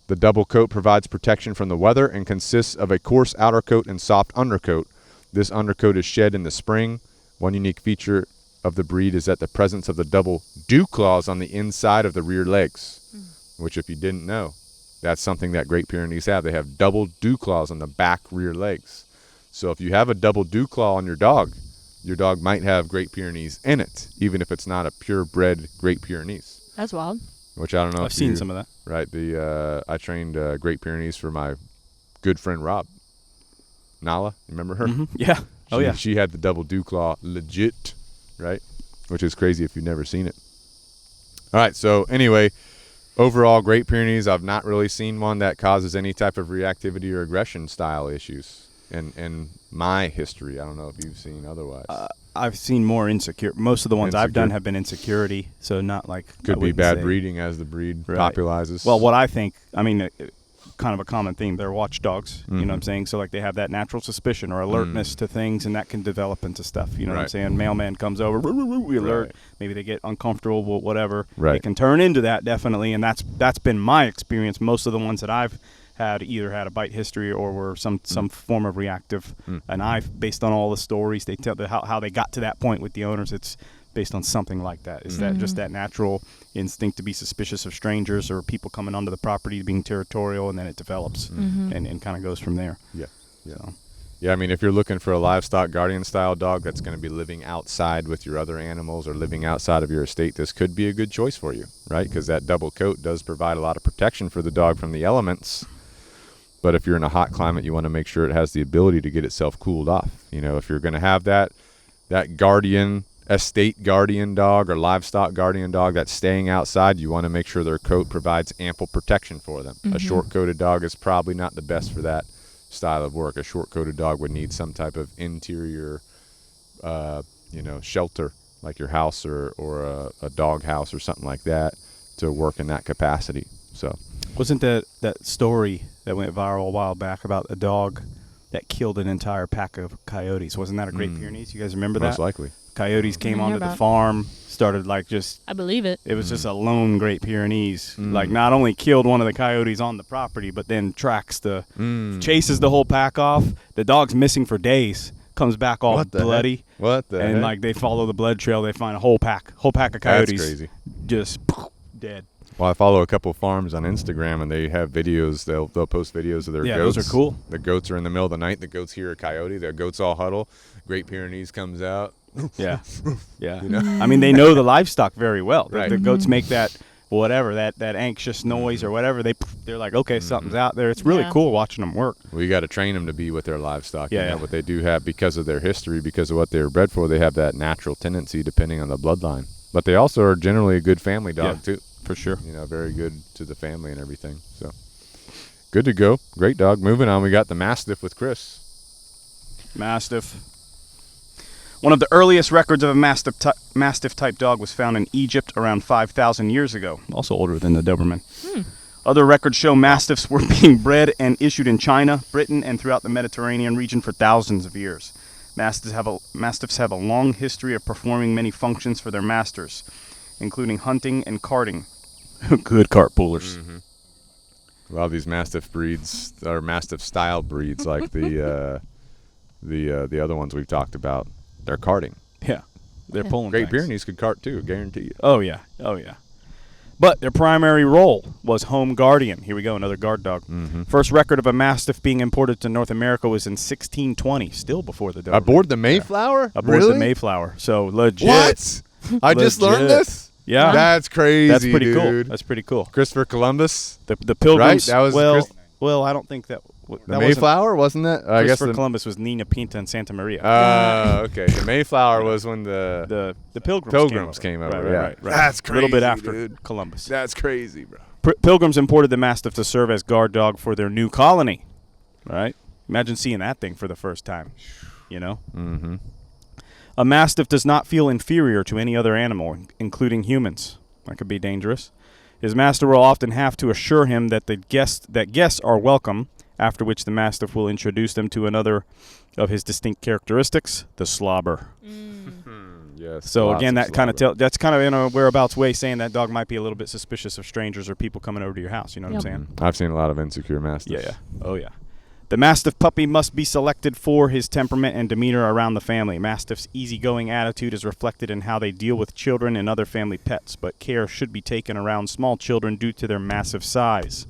The double coat provides protection from the weather and consists of a coarse outer coat and soft undercoat. This undercoat is shed in the spring. One unique feature of the breed is that the presence of the double dew claws on the inside of the rear legs, which if you didn't know, that's something that Great Pyrenees have. They have double dew claws on the back rear legs. So if you have a double dew claw on your dog might have Great Pyrenees in it, even if it's not a purebred Great Pyrenees. That's wild. Which I don't know. I've seen some of that. Right. I trained Great Pyrenees for my good friend Rob. Nala, remember her? Yeah. Oh, yeah. She had the double dew claw legit, right? Which is crazy if you've never seen it. All right. So anyway, overall, Great Pyrenees, I've not really seen one that causes any type of reactivity or aggression style issues. In my history, I don't know if you've seen otherwise. I've seen more insecure. Most of the ones I've done Insecure. have been insecurity, so not like I Could be wouldn't bad say- breeding as the breed Right. populizes. Well, what I think, I mean, kind of a common theme. They're watchdogs. You know what I'm saying? So like they have that natural suspicion or alertness to things, and that can develop into stuff. You know what I'm Right. saying? Mailman comes over, we alert. Right. Maybe they get uncomfortable, whatever. Right. It can turn into that definitely, and that's been my experience. Most of the ones that I've had either had a bite history or were some form of reactive. And based on all the stories they tell, how they got to that point with the owners, it's based on something like that. Is that just that natural instinct to be suspicious of strangers or people coming onto the property, being territorial, and then it develops and kind of goes from there. Yeah. Yeah. So. Yeah, I mean, if you're looking for a livestock guardian style dog that's going to be living outside with your other animals or living outside of your estate, this could be a good choice for you, right? Because that double coat does provide a lot of protection for the dog from the elements. But if you're in a hot climate, you want to make sure it has the ability to get itself cooled off. You know, if you're going to have that guardian, estate guardian dog or livestock guardian dog that's staying outside, you want to make sure their coat provides ample protection for them. A short-coated dog is probably not the best for that style of work. A short-coated dog would need some type of interior, shelter, like your house or a dog house or something like that to work in that capacity. So, Wasn't that story that went viral a while back about a dog that killed an entire pack of coyotes? Wasn't that a Great Pyrenees? You guys remember that? Most likely. Coyotes came I hear onto the about it. farm, started like just. I believe it. It was just a lone Great Pyrenees. Like not only killed one of the coyotes on the property, but then chases the whole pack off. The dog's missing for days. Comes back all bloody. Heck? What the And heck? like they follow the blood trail, they find a whole pack of coyotes. That's crazy. Just dead. Well, I follow a couple farms on Instagram, and they have videos. They'll post videos of their goats. Those are cool. The goats are in the middle of the night. The goats hear a coyote. The goats all huddle. Great Pyrenees comes out. Yeah, yeah. You know? I mean, they know the livestock very well. Right. The goats make that that anxious noise or whatever. They're like, okay, something's out there. It's really cool watching them work. Well, you got to train them to be with their livestock. Yeah, you know, yeah. But they do have, because of their history, because of what they were bred for, they have that natural tendency depending on the bloodline. But they also are generally a good family dog too. For sure. You know, very good to the family and everything. So good to go. Great dog. Moving on, we got the Mastiff with Chris. Mastiff. One of the earliest records of a Mastiff-type dog was found in Egypt around 5,000 years ago, also older than the Doberman. Other records show Mastiffs were being bred and issued in China, Britain, and throughout the Mediterranean region for thousands of years. Mastiffs have a long history of performing many functions for their masters, including hunting and carting. Good cart pullers. A lot of these Mastiff breeds are Mastiff-style breeds, like the other ones we've talked about. They're carting. Yeah, they're pulling Great things. Pyrenees could cart too, guarantee you. Oh, yeah. Oh, yeah. But their primary role was home guardian. Here we go, another guard dog. First record of a Mastiff being imported to North America was in 1620, still before the Doberman. Aboard the Mayflower? Aboard Really? the Mayflower. So legit. What? I just learned Legit. this? Yeah. That's crazy, That's pretty cool. dude. That's pretty cool. Christopher Columbus? The Pilgrims. Right? That was well, I don't think that. The Mayflower, wasn't that? I guess Christopher Columbus was Nina Pinta and Santa Maria. Okay. The Mayflower was when the Pilgrims came over. Right, yeah. right. That's A crazy, little bit after dude. Columbus. That's crazy, bro. Pilgrims imported the Mastiff to serve as guard dog for their new colony. Right? Imagine seeing that thing for the first time. You know? Mm-hmm. A Mastiff does not feel inferior to any other animal, including humans. That could be dangerous. His master will often have to assure him that guests are welcome, after which the Mastiff will introduce them to another of his distinct characteristics, the slobber. Yes. So lots again, of that kind slobber. of that's kind of in a whereabouts way saying that dog might be a little bit suspicious of strangers or people coming over to your house. You know what I'm saying? I've seen a lot of insecure Mastiffs. Yeah. Oh, yeah. The Mastiff puppy must be selected for his temperament and demeanor around the family. Mastiff's easygoing attitude is reflected in how they deal with children and other family pets, but care should be taken around small children due to their massive size.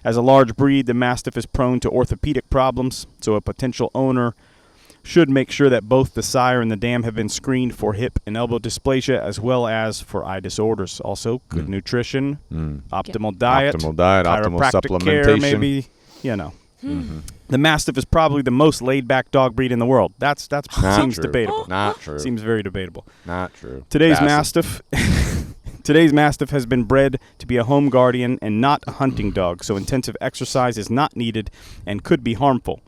As a large breed, the Mastiff is prone to orthopedic problems, so a potential owner should make sure that both the sire and the dam have been screened for hip and elbow dysplasia as well as for eye disorders. Also, good nutrition, optimal diet, optimal chiropractic care, supplementation. maybe, you know. The Mastiff is probably the most laid-back dog breed in the world. That seems true. debatable. Not true. Seems very debatable. Not true. Today's Passive. Mastiff has been bred to be a home guardian and not a hunting dog, so intensive exercise is not needed and could be harmful.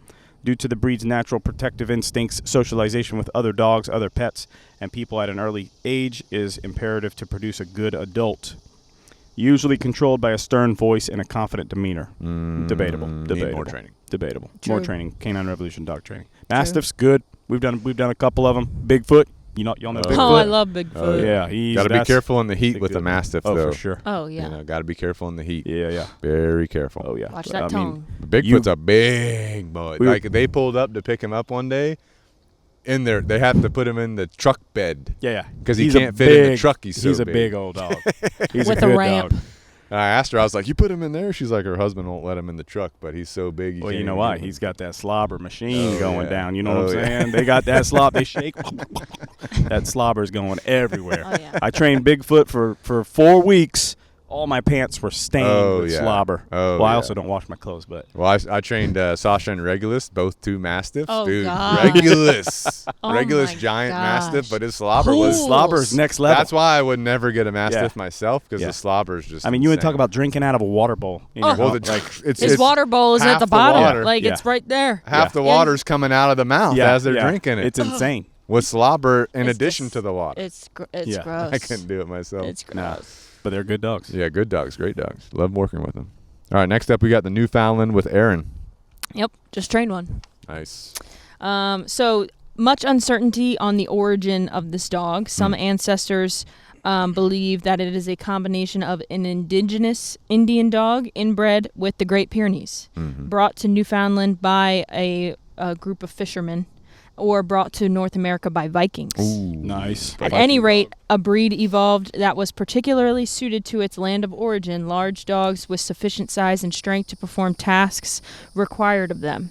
Due to the breed's natural protective instincts, socialization with other dogs, other pets, and people at an early age is imperative to produce a good adult. Usually controlled by a stern voice and a confident demeanor. Debatable. Need more training. Debatable. True. More training. Canine Revolution dog training. Mastiff's good. We've done a couple of them. Bigfoot. Y'all know Bigfoot. Oh, I love Bigfoot. Oh, Yeah, Got to be that's careful in the a heat with good the Mastiff, one. though. For sure. Oh, yeah. You know, got to be careful in the heat. Yeah. Very careful. Oh, yeah. Watch But, that I tongue. mean, Bigfoot's a big boy. We- Like, they pulled up to pick him up one day. In there, they have to put him in the truck bed. yeah. Because he He's a can't fit in the big- truck. He's so a big old dog. He's With a a good ramp. dog. I asked her, I was like, you put him in there? She's like, her husband won't let him in the truck, but he's so big. Well, you know why? He's got that slobber machine Oh, going yeah. down. You know what Oh, I'm yeah. saying? They got that slob. They shake. That slobber's going everywhere. Oh, yeah. I trained Bigfoot for 4 weeks. All my pants were stained with yeah. slobber. Oh, well, I yeah. also don't wash my clothes, but Well, I trained Sasha and Regulus, both two Mastiffs. Oh, Dude, God. Regulus. Oh, Regulus my giant gosh. Mastiff, but his slobber Cool. was... slobber's next level. That's why I would never get a Mastiff Yeah. myself, because Yeah. the slobber is just I mean, you would insane. talk about drinking out of a water bowl. In your Well, home. the, like, His water bowl is half at the the bottom. water. Like, Yeah. it's right there. half the water's coming out of the mouth as they're drinking it. It's insane. With slobber in It's addition just- to the water. It's Yeah. gross. I couldn't do it myself. It's Nah. gross. But they're good dogs. Yeah, good dogs, great dogs. Love working with them. All right, next up we got the Newfoundland with Aaron. Yep, just trained one. Nice. So much uncertainty on the origin of this dog. Some ancestors believe that it is a combination of an indigenous Indian dog inbred with the Great Pyrenees, brought to Newfoundland by a group of fishermen, or brought to North America by Vikings. Ooh, Nice. At any rate, a breed evolved that was particularly suited to its land of origin, large dogs with sufficient size and strength to perform tasks required of them.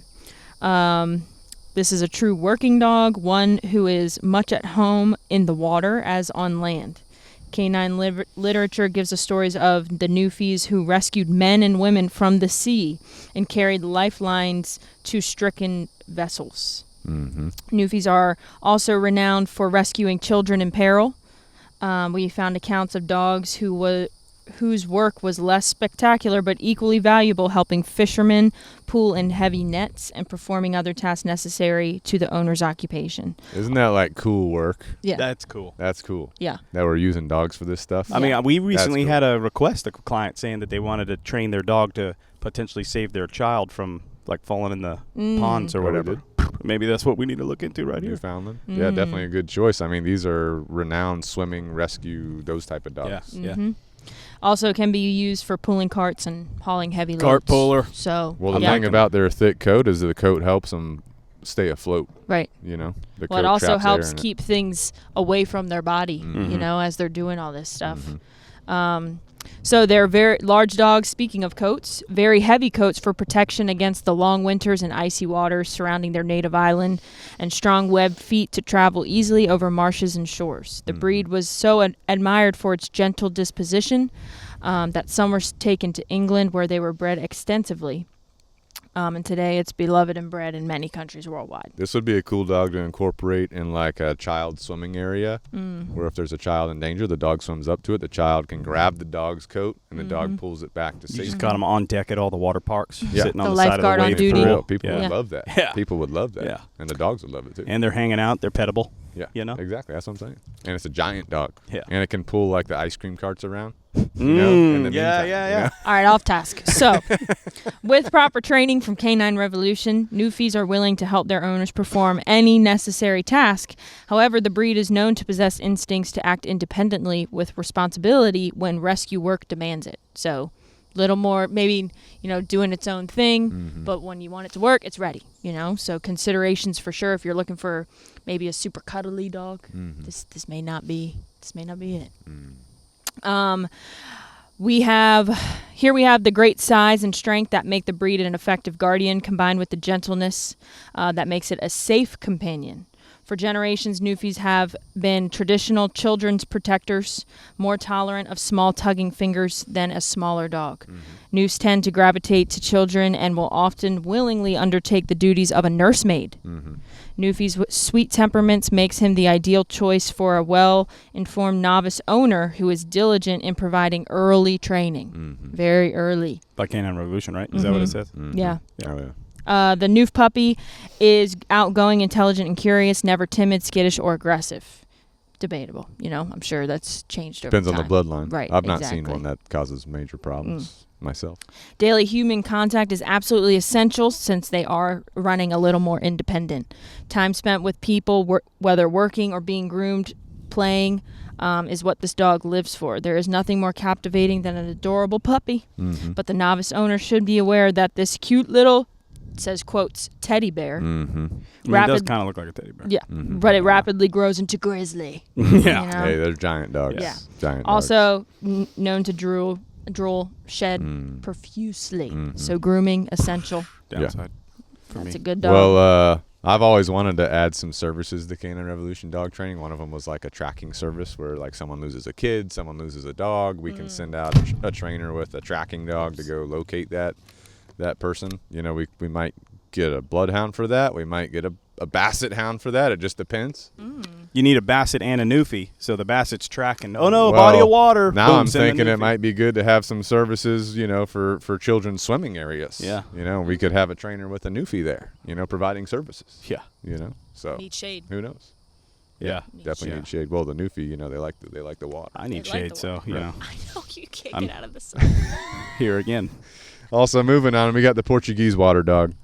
This is a true working dog, one who is much at home in the water as on land. Canine literature gives us stories of the Newfies who rescued men and women from the sea and carried lifelines to stricken vessels. Newfies are also renowned for rescuing children in peril. We found accounts of dogs whose work was less spectacular but equally valuable, helping fishermen pull in heavy nets and performing other tasks necessary to the owner's occupation. Isn't that like cool work? Yeah. That's cool. That's cool. Yeah. That we're using dogs for this stuff. I mean, we recently cool. had a request, a client saying that they wanted to train their dog to potentially save their child from like falling in the ponds or What we whatever. Maybe that's what we need to look into right here. Newfoundland. Yeah, definitely a good choice. I mean, these are renowned swimming, rescue, those type of dogs. Yeah. Also can be used for pulling carts and hauling heavy loads. Cart puller. So, Well, the yeah. thing about their thick coat is that the coat helps them stay afloat. Right. You know, the Well, it coat also traps helps air in it. keep things away from their body, you know, as they're doing all this stuff. So they're very large dogs, speaking of coats, very heavy coats for protection against the long winters and icy waters surrounding their native island, and strong webbed feet to travel easily over marshes and shores. The breed was so admired for its gentle disposition that some were taken to England, where they were bred extensively. And today it's beloved and bred in many countries worldwide. This would be a cool dog to incorporate in like a child swimming area, where if there's a child in danger, the dog swims up to it, the child can grab the dog's coat, and the dog pulls it back to You safety. just got them on deck at all the water parks, Yeah. sitting The on the side of lifeguard the on wave duty. For pool. real, people Yeah. would love that. Yeah. People would love that. Yeah. And the dogs would love it too. And they're hanging out. They're pettable. Yeah, you know? exactly. That's what I'm saying. And it's a giant dog. Yeah. And it can pull like the ice cream carts around. You know, in the meantime, you know? All right, off task. So, with proper training from Canine Revolution, Newfies are willing to help their owners perform any necessary task. However, the breed is known to possess instincts to act independently with responsibility when rescue work demands it. So, little more, maybe, you know, doing its own thing, but when you want it to work, it's ready, you know? So, considerations for sure if you're looking for maybe a super cuddly dog, this may not be it. We have the great size and strength that make the breed an effective guardian, combined with the gentleness that makes it a safe companion. For generations, Newfies have been traditional children's protectors, more tolerant of small tugging fingers than a smaller dog. Newfs tend to gravitate to children and will often willingly undertake the duties of a nursemaid. Newfie's sweet temperaments makes him the ideal choice for a well-informed novice owner who is diligent in providing early training. Very early. By Canine Revolution, right? Is that what it says? Yeah. Oh, yeah. The Newf puppy is outgoing, intelligent, and curious, never timid, skittish, or aggressive. Debatable. You know, I'm sure that's changed over Depends on time. the bloodline. Right, I've not seen exactly. one that causes major problems myself. Daily human contact is absolutely essential since they are running a little more independent. Time spent with people, whether working or being groomed, playing, is what this dog lives for. There is nothing more captivating than an adorable puppy, but the novice owner should be aware that this cute little, says quotes, teddy bear, I mean, it does kind of look like a teddy bear. yeah, but it rapidly grows into grizzly. Yeah. You know? Hey, they're giant dogs. Yeah. Giant dogs. Also known to drool, shed profusely. So grooming essential. Downside for That's me. a good dog. Well, I've always wanted to add some services to Canine Revolution dog training. One of them was like a tracking service where like someone loses a kid, someone loses a dog. We can send out a trainer with a tracking dog to go locate that person. You know, we might get a bloodhound for that. We might get a basset hound for that. It just depends. You need a basset and a newfie, so the basset's tracking. Oh no, a Well, body of water. Now Boom, I'm send the thinking it newfie. might be good to have some services, you know, for children's swimming areas. Yeah. You know, we could have a trainer with a newfie there, you know, providing services. Yeah. You know, so Need shade. who knows? Yeah. Definitely Yeah. need shade. Well, the newfie, you know, they like the water. I need They like shade, the so you know, I know you can't I'm- get out of the sun. here again. Also moving on, we got the Portuguese Water Dog.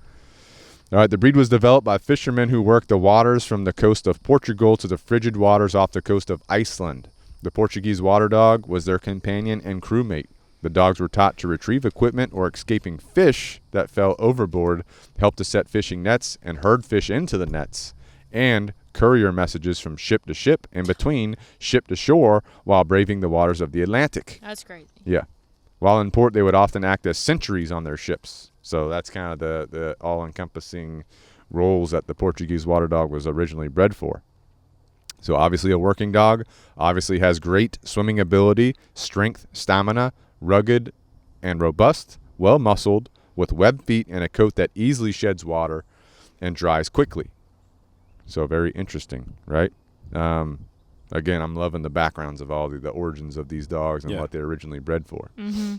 All right, the breed was developed by fishermen who worked the waters from the coast of Portugal to the frigid waters off the coast of Iceland. The Portuguese Water Dog was their companion and crewmate. The dogs were taught to retrieve equipment or escaping fish that fell overboard, help to set fishing nets and herd fish into the nets, and courier messages from ship to ship and between ship to shore while braving the waters of the Atlantic. That's crazy. Yeah. While in port, they would often act as sentries on their ships. So that's kind of the all-encompassing roles that the Portuguese Water Dog was originally bred for. So obviously a working dog, obviously has great swimming ability, strength, stamina, rugged and robust, well-muscled, with webbed feet and a coat that easily sheds water and dries quickly. So very interesting, right? Again, I'm loving the backgrounds of all the origins of these dogs and what they're originally bred for. Mm-hmm.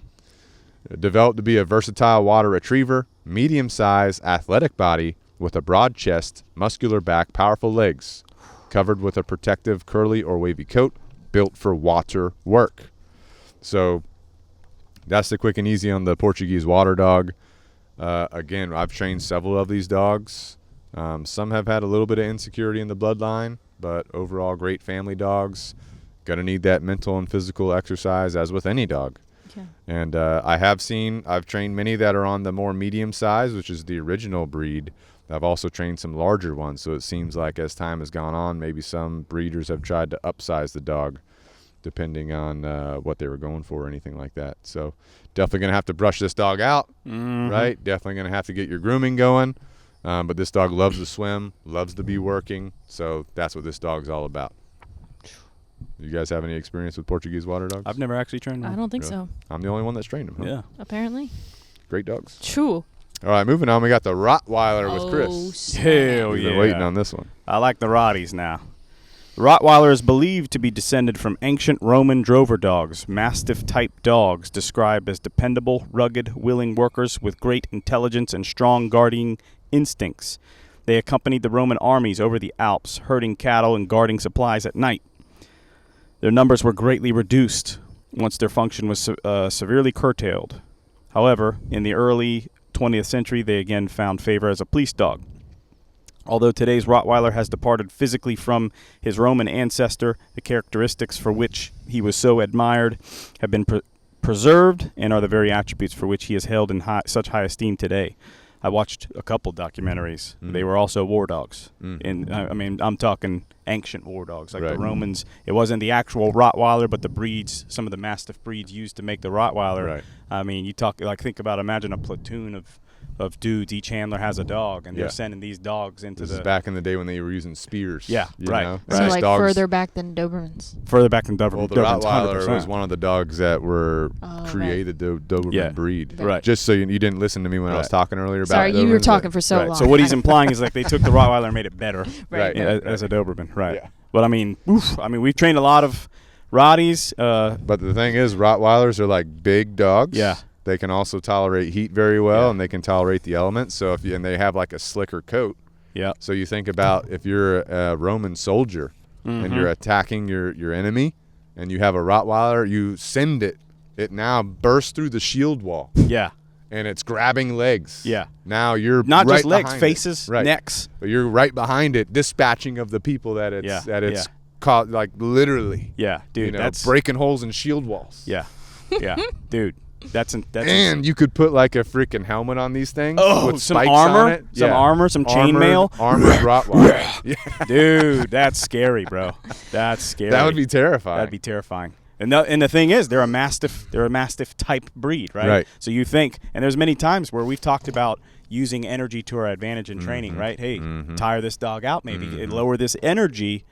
Developed to be a versatile water retriever, medium-sized, athletic body with a broad chest, muscular back, powerful legs, covered with a protective curly or wavy coat, built for water work. So that's the quick and easy on the Portuguese Water Dog. Again, I've trained several of these dogs. Some have had a little bit of insecurity in the bloodline, but overall great family dogs. Gonna need that mental and physical exercise as with any dog. Okay. And I've trained many that are on the more medium size, which is the original breed. I've also trained some larger ones, so it seems like as time has gone on, maybe some breeders have tried to upsize the dog depending on what they were going for or anything like that. So definitely going to have to brush this dog out, right? Definitely going to have to get your grooming going. But this dog loves to swim, loves to be working, so that's what this dog's all about. You guys have any experience with Portuguese Water Dogs? I've never actually trained one. I don't think so. I'm the only one that's trained them. Huh? Yeah. Apparently. Great dogs. True. All right, moving on. We got the Rottweiler with Chris. Snap. Hell We've yeah. been waiting on this one. I like the Rotties now. The Rottweiler is believed to be descended from ancient Roman drover dogs, Mastiff-type dogs described as dependable, rugged, willing workers with great intelligence and strong guarding instincts. They accompanied the Roman armies over the Alps, herding cattle and guarding supplies at night. Their numbers were greatly reduced once their function was severely curtailed. However, in the early 20th century, they again found favor as a police dog. Although today's Rottweiler has departed physically from his Roman ancestor, the characteristics for which he was so admired have been preserved and are the very attributes for which he is held in such high esteem today. I watched a couple documentaries. They were also war dogs. And I mean, I'm talking ancient war dogs, like the Romans. It wasn't the actual Rottweiler, but the breeds, some of the Mastiff breeds used to make the Rottweiler. Right. I mean, you talk, like, think about, imagine a platoon of dudes. Each handler has a dog, and they're sending these dogs into This is back in the day when they were using spears. Yeah, right. Know? So These like dogs, further back than Dobermans. Further back than Doberman. well, the Dobermans, Rottweiler 100%. was one of the dogs that were Oh, created the Doberman breed. Right. Just so you didn't listen to me when I was talking earlier about Sorry, you were Dobermans, talking but- for so long. So what he's implying is like they took the Rottweiler and made it better Right. as a Doberman. Right. Yeah. But I mean, we've trained a lot of Rotties. But the thing is, Rottweilers are like big dogs. Yeah. They can also tolerate heat very well, and they can tolerate the elements. So and they have like a slicker coat. Yeah. So you think about if you're a Roman soldier and you're attacking your enemy, and you have a Rottweiler, you send it. It now bursts through the shield wall, Yeah. and it's grabbing legs. Yeah. Now you're Not right just legs, behind it. faces, Right. necks. But you're right behind it, dispatching of the people that it's caught, like literally. Yeah, dude. You know, that's breaking holes in shield walls. Yeah. Dude. That's And you could put like a freaking helmet on these things with some spikes armor, on it. some armor, some chainmail. Armored Rottweiler. Yeah. Dude, that's scary, bro. That's scary. That would be terrifying. That'd be terrifying. And the thing is, they're a Mastiff type breed, right? Right. So you think, and there's many times where we've talked about using energy to our advantage in training, right? Hey, tire this dog out, maybe lower this energy.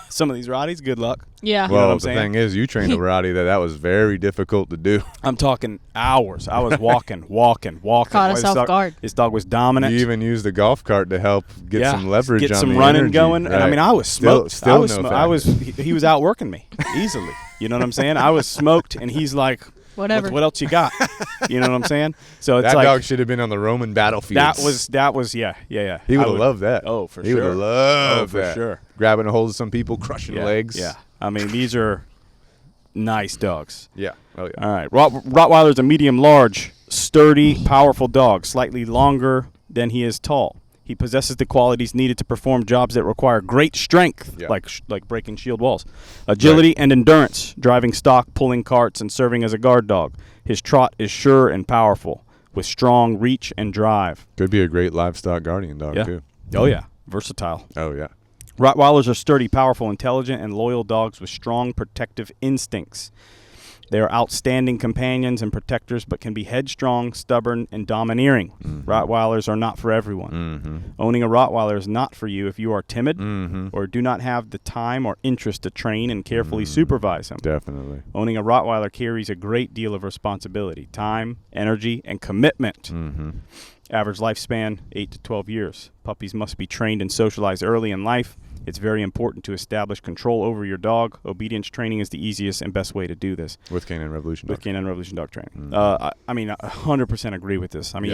Some of these Rotties, good luck. Yeah. You know what Well, I'm the saying? thing is, you trained a Rottie that was very difficult to do. I'm talking hours. I was walking. Caught us off guard. This dog was dominant. You even used a golf cart to help get some leverage get on some the running energy. going. And I Right. mean, I was smoked. Still I was he was outworking me easily. You know what I'm saying? I was smoked, and he's like, Whatever. What else you got? You know what I'm saying? So it's that like dog should have been on the Roman battlefields. that was yeah. He would have loved that. Oh, for he sure. He would have loved for that. sure. Grabbing a hold of some people, crushing legs. Yeah. I mean, these are Nice dogs. Yeah. Oh yeah. All right. Rottweiler is a medium-large, sturdy, powerful dog, slightly longer than he is tall. He possesses the qualities needed to perform jobs that require great strength, like breaking shield walls, agility and endurance, driving stock, pulling carts, and serving as a guard dog. His trot is sure and powerful, with strong reach and drive. Could be a great livestock guardian dog too. Oh yeah, versatile. Oh yeah. Rottweilers are sturdy, powerful, intelligent, and loyal dogs with strong protective instincts. They are outstanding companions and protectors, but can be headstrong, stubborn, and domineering. Rottweilers are not for everyone. Owning a Rottweiler is not for you if you are timid or do not have the time or interest to train and carefully supervise him. Definitely. Owning a Rottweiler carries a great deal of responsibility, time, energy, and commitment. Average lifespan, 8 to 12 years. Puppies must be trained and socialized early in life. It's very important to establish control over your dog. Obedience training is the easiest and best way to do this. With Canine Revolution Dog. With Canine Revolution Dog training. I mean, 100% agree with this. I mean,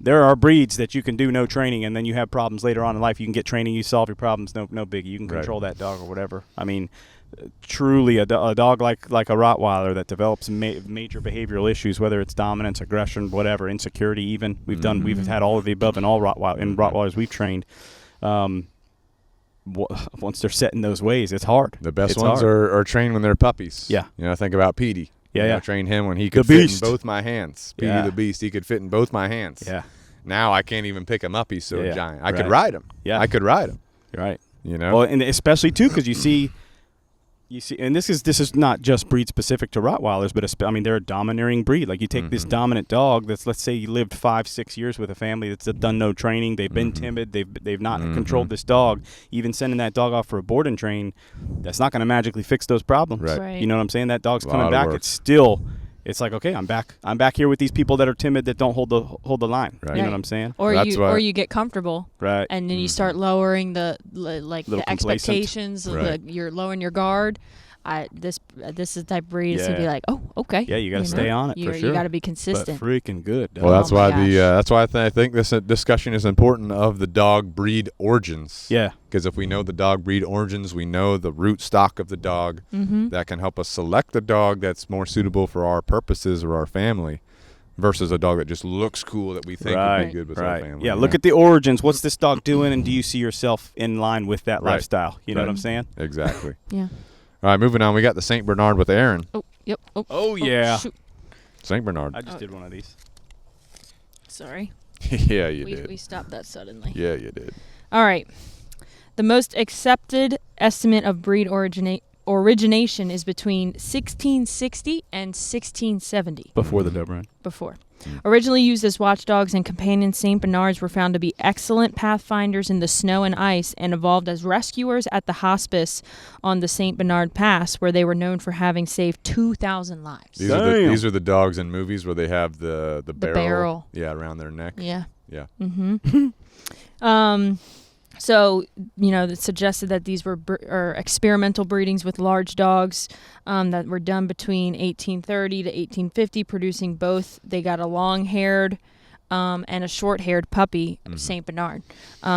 there are breeds that you can do no training, and then you have problems later on in life. You can get training, you solve your problems, no biggie. You can control that dog or whatever. I mean, truly a dog like a Rottweiler that develops major behavioral issues, whether it's dominance, aggression, whatever, insecurity even. We've had all of the above in all Rottweilers we've trained. Once they're set in those ways, it's hard. The best ones are trained when they're puppies. Yeah. You know, think about Petey. Yeah, I trained him when he could fit in both my hands. Petey the Beast, he could fit in both my hands. Yeah. Now I can't even pick him up. He's so giant. I could Right. ride him. Yeah. I could ride him. Right. You know? Well, and especially too, because you see, and this is not just breed specific to Rottweilers, but they're a domineering breed. Like you take this dominant dog that's, let's say, you lived 5-6 years with a family that's done no training. They've been timid. They've not controlled this dog. Even sending that dog off for a board and train, that's not going to magically fix those problems. Right. You know what I'm saying? That dog's coming back. It's like, okay, I'm back here with these people that are timid that don't hold the line. Right. You know what I'm saying? Or you get comfortable. Right. And then you start lowering the expectations. Right. You're lowering your guard. This is the type of breed to be like, oh, okay. Yeah, you got to stay on it for sure. You got to be consistent. But freaking good. Dog. Well, that's why I think this discussion is important of the dog breed origins. Yeah. Because if we know the dog breed origins, we know the root stock of the dog. That can help us select the dog that's more suitable for our purposes or our family, versus a dog that just looks cool that we think would be good with our family. Yeah, look at the origins. What's this dog doing, and do you see yourself in line with that lifestyle? You know what I'm saying? Exactly. Yeah. All right, moving on. We got the St. Bernard with Aaron. Oh, yep. Oh yeah. Shoot. St. Bernard. I just did one of these. Sorry. Yeah, you did. We stopped that suddenly. Yeah, you did. All right. The most accepted estimate of breed origination is between 1660 and 1670. Before the Doberman. Before. Originally used as watchdogs and companion St. Bernards were found to be excellent pathfinders in the snow and ice and evolved as rescuers at the hospice on the St. Bernard Pass, where they were known for having saved 2,000 lives. These are the dogs in movies where they have the barrel. Yeah, around their neck. Yeah. Yeah. So, it suggested that these were experimental breedings with large dogs that were done between 1830 to 1850, producing both. They got a long-haired and a short-haired puppy, St. Bernard.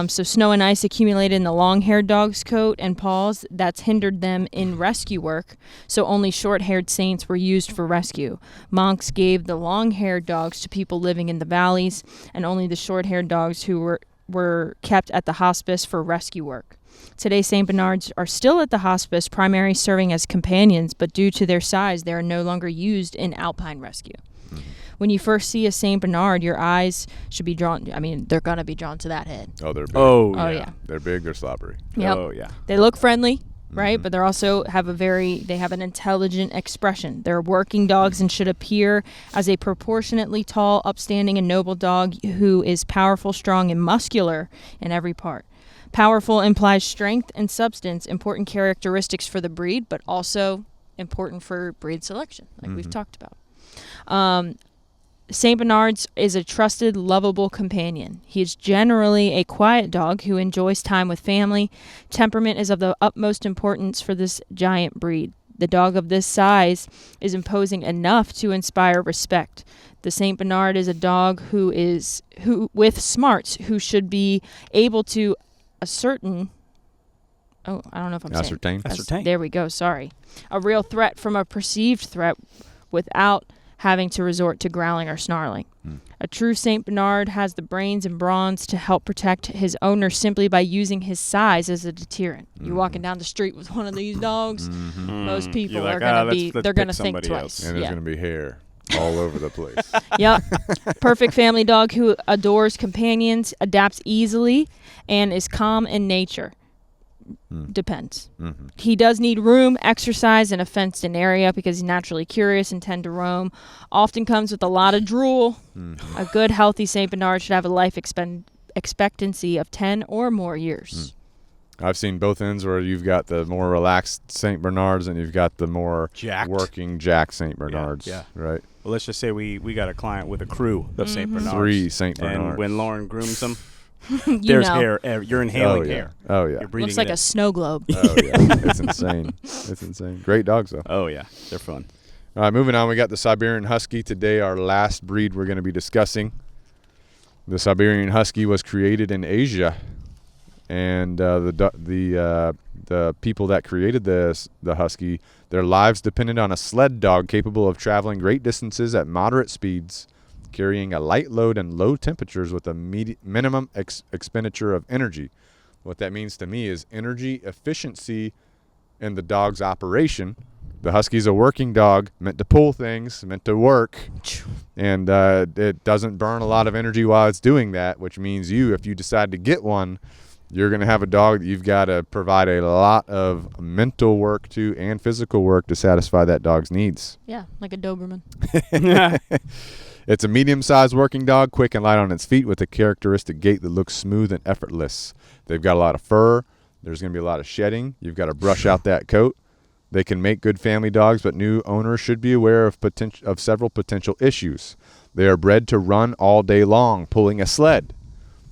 So snow and ice accumulated in the long-haired dog's coat and paws. That's hindered them in rescue work, so only short-haired Saints were used for rescue. Monks gave the long-haired dogs to people living in the valleys, and only the short-haired dogs who were kept at the hospice for rescue work. Today, St. Bernards are still at the hospice, primarily serving as companions, but due to their size, they are no longer used in alpine rescue. When you first see a St. Bernard, your eyes should be drawn. They're going to be drawn to that head. Oh, they're big. Oh, yeah. They're big. They're slobbery. Yep. Oh, yeah. They look friendly, right? But they also have an intelligent expression. They're working dogs and should appear as a proportionately tall, upstanding, and noble dog who is powerful, strong, and muscular in every part. Powerful implies strength and substance, important characteristics for the breed, but also important for breed selection, like we've talked about. St. Bernard's is a trusted, lovable companion. He is generally a quiet dog who enjoys time with family. Temperament is of the utmost importance for this giant breed. The dog of this size is imposing enough to inspire respect. The St. Bernard is a dog who with smarts, who should be able to ascertain Oh, I don't know if I'm Ascertain. saying. Ascertain. There we go. Sorry. A real threat from a perceived threat without having to resort to growling or snarling. A true St. Bernard has the brains and brawns to help protect his owner simply by using his size as a deterrent. You're walking down the street with one of these dogs, most people You're are like, going to be, let's they're going to pick think somebody twice. else. And there's going to be hair all over the place. Yep. Perfect family dog who adores companions, adapts easily, and is calm in nature. Depends. He does need room, exercise, and a fenced-in area because he's naturally curious and tend to roam. Often comes with a lot of drool. A good, healthy St. Bernard should have a life expectancy of 10 or more years. I've seen both ends where you've got the more relaxed St. Bernards and you've got the more Jacked. working Jack St. Bernards. Yeah. Right. Well, let's just say we got a client with a crew of St. Bernards. 3 St. Bernards. And when Lauren grooms them, You there's know. hair. You're inhaling hair. Oh, yeah. You're breathing Looks like it a in. snow globe. Oh, yeah. It's insane. It's insane. Great dogs, though. Oh, yeah. They're fun. All right, moving on. We got the Siberian Husky today, our last breed we're going to be discussing. The Siberian Husky was created in Asia, and the people that created the Husky, their lives depended on a sled dog capable of traveling great distances at moderate speeds, carrying a light load and low temperatures with a minimum expenditure of energy. What that means to me is energy efficiency in the dog's operation. The Husky's a working dog, meant to pull things, meant to work, and it doesn't burn a lot of energy while it's doing that, which means if you decide to get one, you're going to have a dog that you've got to provide a lot of mental work to and physical work to satisfy that dog's needs. Yeah, like a Doberman. It's a medium-sized working dog, quick and light on its feet with a characteristic gait that looks smooth and effortless. They've got a lot of fur. There's going to be a lot of shedding. You've got to brush out that coat. They can make good family dogs, but new owners should be aware of several potential issues. They are bred to run all day long, pulling a sled.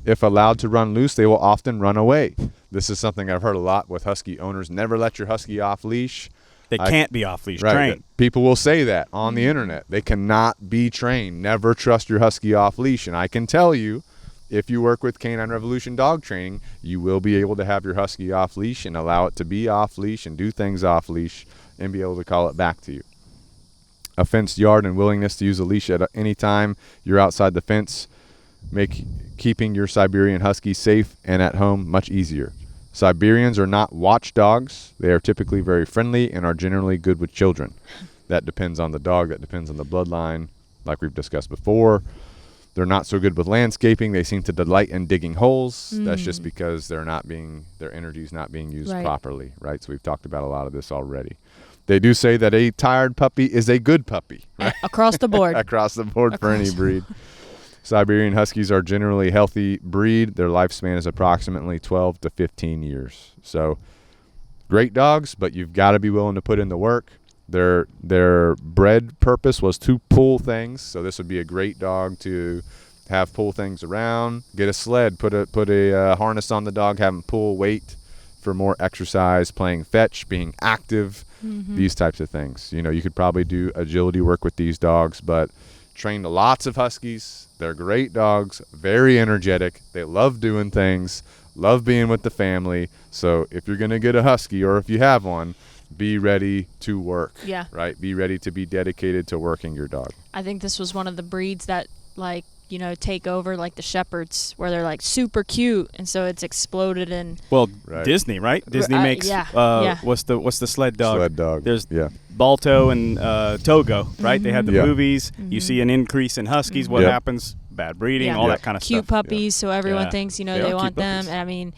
If allowed to run loose, they will often run away. This is something I've heard a lot with Husky owners. Never let your Husky off leash. They can't be off leash Right. trained. People will say that on the internet. They cannot be trained. Never trust your Husky off leash. And I can tell you, if you work with Canine Revolution dog training, you will be able to have your Husky off leash and allow it to be off leash and do things off leash and be able to call it back to you. A fenced yard and willingness to use a leash at any time you're outside the fence make keeping your Siberian Husky safe and at home much easier. Siberians are not watchdogs. They are typically very friendly and are generally good with children. That depends on the dog. That depends on the bloodline, like we've discussed before. They're not so good with landscaping. They seem to delight in digging holes. That's just because their energy is not being used properly, right? So we've talked about a lot of this already. They do say that a tired puppy is a good puppy, right? Across the board. Across the board for any breed. Siberian Huskies are generally a healthy breed. Their lifespan is approximately 12 to 15 years. So great dogs, but you've got to be willing to put in the work. Their bred purpose was to pull things, so this would be a great dog to have pull things around. Get a sled, put a harness on the dog, have him pull weight for more exercise, playing fetch, being active, these types of things. You could probably do agility work with these dogs, but trained lots of Huskies. They're great dogs, very energetic. They love doing things, love being with the family. So if you're going to get a Husky, or if you have one, be ready to work. Yeah. Right? Be ready to be dedicated to working your dog. I think this was one of the breeds that, take over, like the Shepherds, where they're, super cute, and so it's exploded in... Well, Right. Disney, right? Disney makes... yeah. What's the sled dog? Sled dog. There's yeah. Balto and Togo, right? They had the Yeah. movies. You see an increase in Huskies. What Yep. happens? Bad breeding, Yeah. all Yeah. that kind of cute stuff. puppies, so everyone Yeah. thinks, They they are want cute them. puppies. And I mean,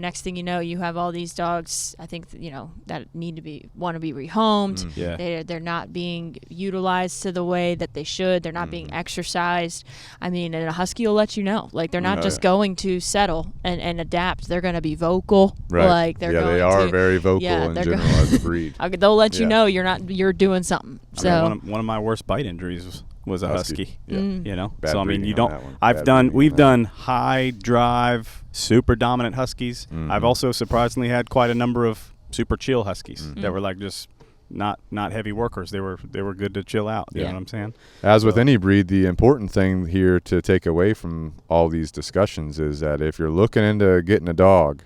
next thing you know, you have all these dogs, I think, that want to be rehomed. Yeah. They're not being utilized to the way that they should. They're not being exercised. I mean, and a Husky will let you know. They're not just going to settle and adapt. They're going to be vocal. Right. They're yeah, going they are to, very vocal yeah, in they're general go- as a breed. They'll let you Yeah. know you're doing something. I So mean, one of my worst bite injuries was a Husky. Yeah. Bad So I mean, breeding you on don't. that one. I've We've done high drive, super dominant Huskies. I've also surprisingly had quite a number of super chill Huskies that were just not heavy workers. They were good to chill out. You know what I'm saying? As with any breed, the important thing here to take away from all these discussions is that if you're looking into getting a dog,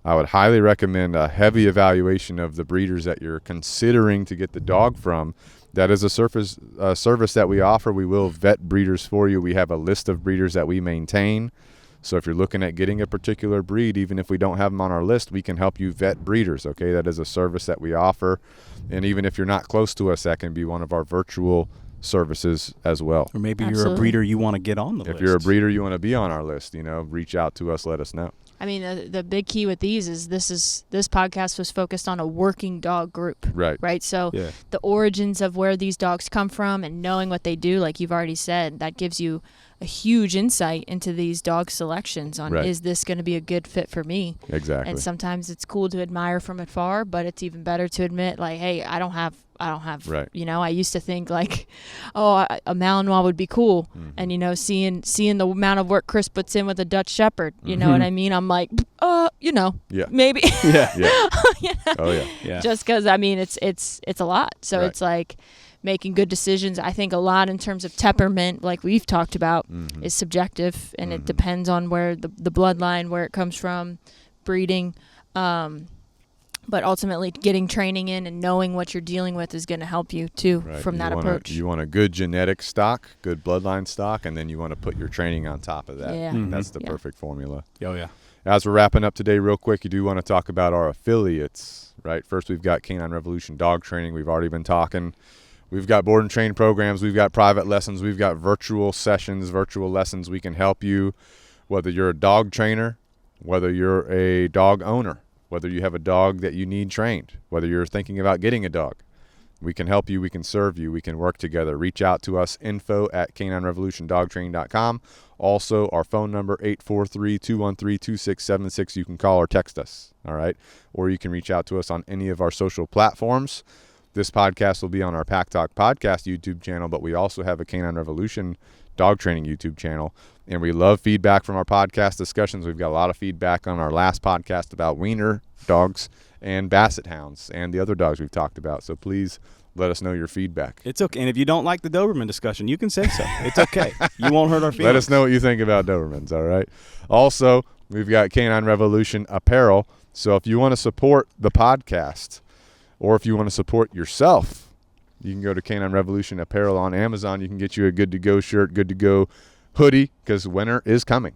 I would highly recommend a heavy evaluation of the breeders that you're considering to get the dog from. That is a service that we offer. We will vet breeders for you. We have a list of breeders that we maintain. So if you're looking at getting a particular breed, even if we don't have them on our list, we can help you vet breeders, okay? That is a service that we offer. And even if you're not close to us, that can be one of our virtual services as well. Or maybe you're a Absolutely. breeder you want to get on the list. If you're a breeder you want to be on our list, reach out to us, let us know. I mean, the big key with these is this podcast was focused on a working dog group. Right. So Yeah. the origins of where these dogs come from and knowing what they do, like you've already said, that gives you a huge insight into these dog selections on Right. is this going to be a good fit for me? Exactly. And sometimes it's cool to admire from afar, but it's even better to admit, like, hey, I don't have, Right. I used to think like, oh, a Malinois would be cool. Mm-hmm. And, seeing the amount of work Chris puts in with a Dutch Shepherd, you know what I mean? I'm like, Yeah. maybe. Yeah. Yeah. Oh, yeah. Yeah. Just because, I mean, it's a lot. So Right. it's like making good decisions. I think a lot in terms of temperament, like we've talked about, is subjective, and it depends on where the bloodline, where it comes from, breeding. But ultimately, getting training in and knowing what you're dealing with is going to help you, too, Right. from that approach. You want a good genetic stock, good bloodline stock, and then you want to put your training on top of that. Yeah. That's the Yeah. perfect formula. Oh, yeah. As we're wrapping up today real quick, you do want to talk about our affiliates, right? First, we've got Canine Revolution Dog Training. We've already been talking. We've got board and train programs. We've got private lessons. We've got virtual sessions, virtual lessons. We can help you, whether you're a dog trainer, whether you're a dog owner, whether you have a dog that you need trained, whether you're thinking about getting a dog. We can help you. We can serve you. We can work together. Reach out to us, info@caninerevolutiondogtraining.com. Also, our phone number, 843-213-2676. You can call or text us, all right? Or you can reach out to us on any of our social platforms. This podcast will be on our Pack Talk Podcast YouTube channel, but we also have a Canine Revolution Dog Training YouTube channel. And we love feedback from our podcast discussions. We've got a lot of feedback on our last podcast about wiener dogs and basset hounds and the other dogs we've talked about. So please let us know your feedback. It's okay. And if you don't like the Doberman discussion, you can say so. It's okay. You won't hurt our feelings. Let us know what you think about Dobermans, all right? Also, we've got Canine Revolution apparel. So if you want to support the podcast or if you want to support yourself, you can go to Canine Revolution apparel on Amazon. You can get you a good to go shirt, good to go hoodie, because winter is coming.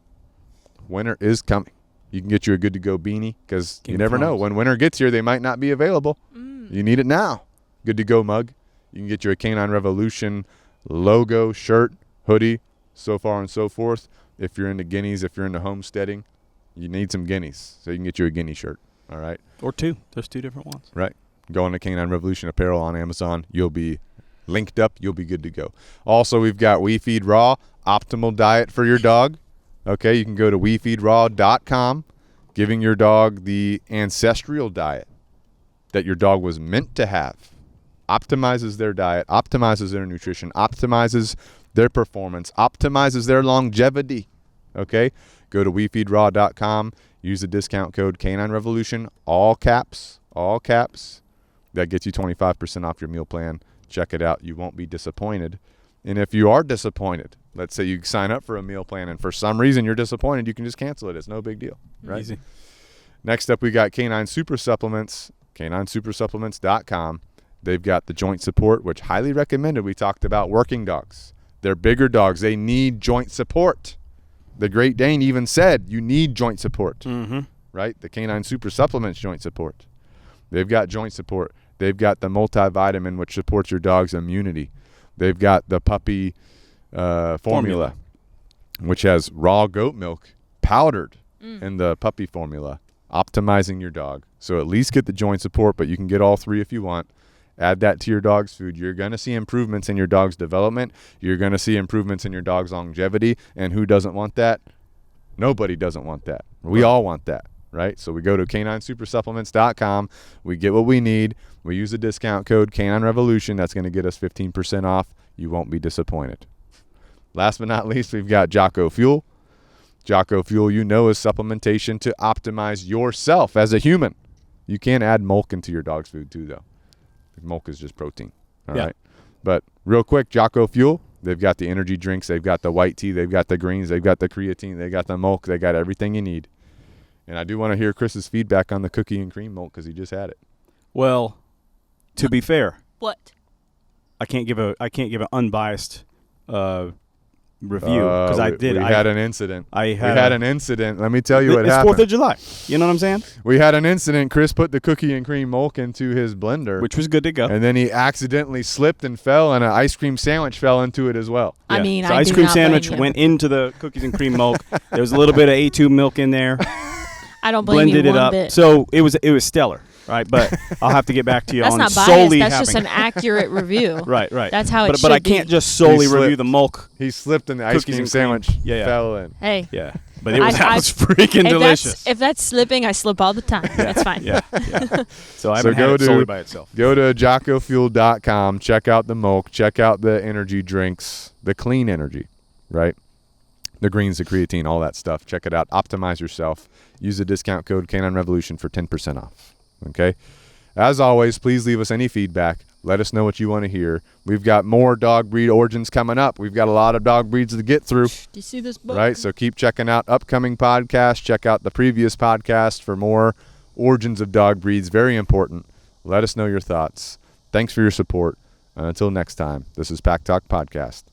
Winter is coming. You can get you a good to go beanie, because you never know. When winter gets here, they might not be available. You need it now. Good to go mug. You can get you a Canine Revolution logo shirt, hoodie, so far and so forth. If you're into guineas, if you're into homesteading, you need some guineas. So you can get you a guinea shirt. All right. Or two. There's two different ones. Right. Go on to Canine Revolution apparel on Amazon. You'll be linked up. You'll be good to go. Also, we've got We Feed Raw, optimal diet for your dog. Okay, you can go to wefeedraw.com, giving your dog the ancestral diet that your dog was meant to have. Optimizes their diet, optimizes their nutrition, optimizes their performance, optimizes their longevity. Okay, go to wefeedraw.com, use the discount code Canine Revolution, all caps. That gets you 25% off your meal plan. Check it out. You won't be disappointed. And if you are disappointed, let's say you sign up for a meal plan and for some reason you're disappointed, you can just cancel it. It's no big deal, right? Easy. Next up, we got Canine Super Supplements, caninesupersupplements.com. They've got the joint support, which highly recommended. We talked about working dogs. They're bigger dogs. They need joint support. The Great Dane even said you need joint support, right? The Canine Super Supplements joint support. They've got joint support. They've got the multivitamin, which supports your dog's immunity. They've got the puppy formula, which has raw goat milk powdered in the puppy formula, optimizing your dog. So at least get the joint support, but you can get all three if you want. Add that to your dog's food. You're going to see improvements in your dog's development. You're going to see improvements in your dog's longevity. And who doesn't want that? Nobody doesn't want that. We all want that, right? So we go to caninesupersupplements.com. We get what we need. We use the discount code Canine Revolution. That's going to get us 15% off. You won't be disappointed. Last but not least, we've got Jocko Fuel. Jocko Fuel, is supplementation to optimize yourself as a human. You can add milk into your dog's food too, though. Milk is just protein. All right. But real quick, Jocko Fuel, they've got the energy drinks. They've got the white tea. They've got the greens. They've got the creatine. They got the milk. They got everything you need. And I do want to hear Chris's feedback on the cookie and cream milk because he just had it. Well, to be fair, What? I can't give an unbiased review because We had an incident. we had an incident. Let me tell you what it's happened. 4th of July. You know what I'm saying? We had an incident. Chris put the cookie and cream milk into his blender, Which was good to go. and then he accidentally slipped and fell, and an ice cream sandwich fell into it as well. I Yeah. mean, so I ice do cream not blame sandwich you. went into the cookies and cream milk. There was a little bit of A2 milk in there. I don't blame Blended you it one up. bit. So it was stellar, right? But I'll have to get back to you That's on not solely biased. That's having just an accurate review. right. That's how it but should I be. can't just solely He review slipped. the milk. He slipped, and the ice Cookies cream and cream. sandwich Yeah. fell in. Hey, Yeah, but it was I- that was freaking delicious. If that's slipping, I slip all the time. That's fine. Yeah. So I So haven't had go it solely to- by itself. Go to jockofuel.com. Check out the milk. Check out the energy drinks, the clean energy, right? The greens, the creatine, all that stuff. Check it out. Optimize yourself. Use the discount code Canine Revolution for 10% off. Okay? As always, please leave us any feedback. Let us know what you want to hear. We've got more dog breed origins coming up. We've got a lot of dog breeds to get through. Do you see this book? Right? So keep checking out upcoming podcasts. Check out the previous podcast for more origins of dog breeds. Very important. Let us know your thoughts. Thanks for your support. Until next time, this is Pack Talk Podcast.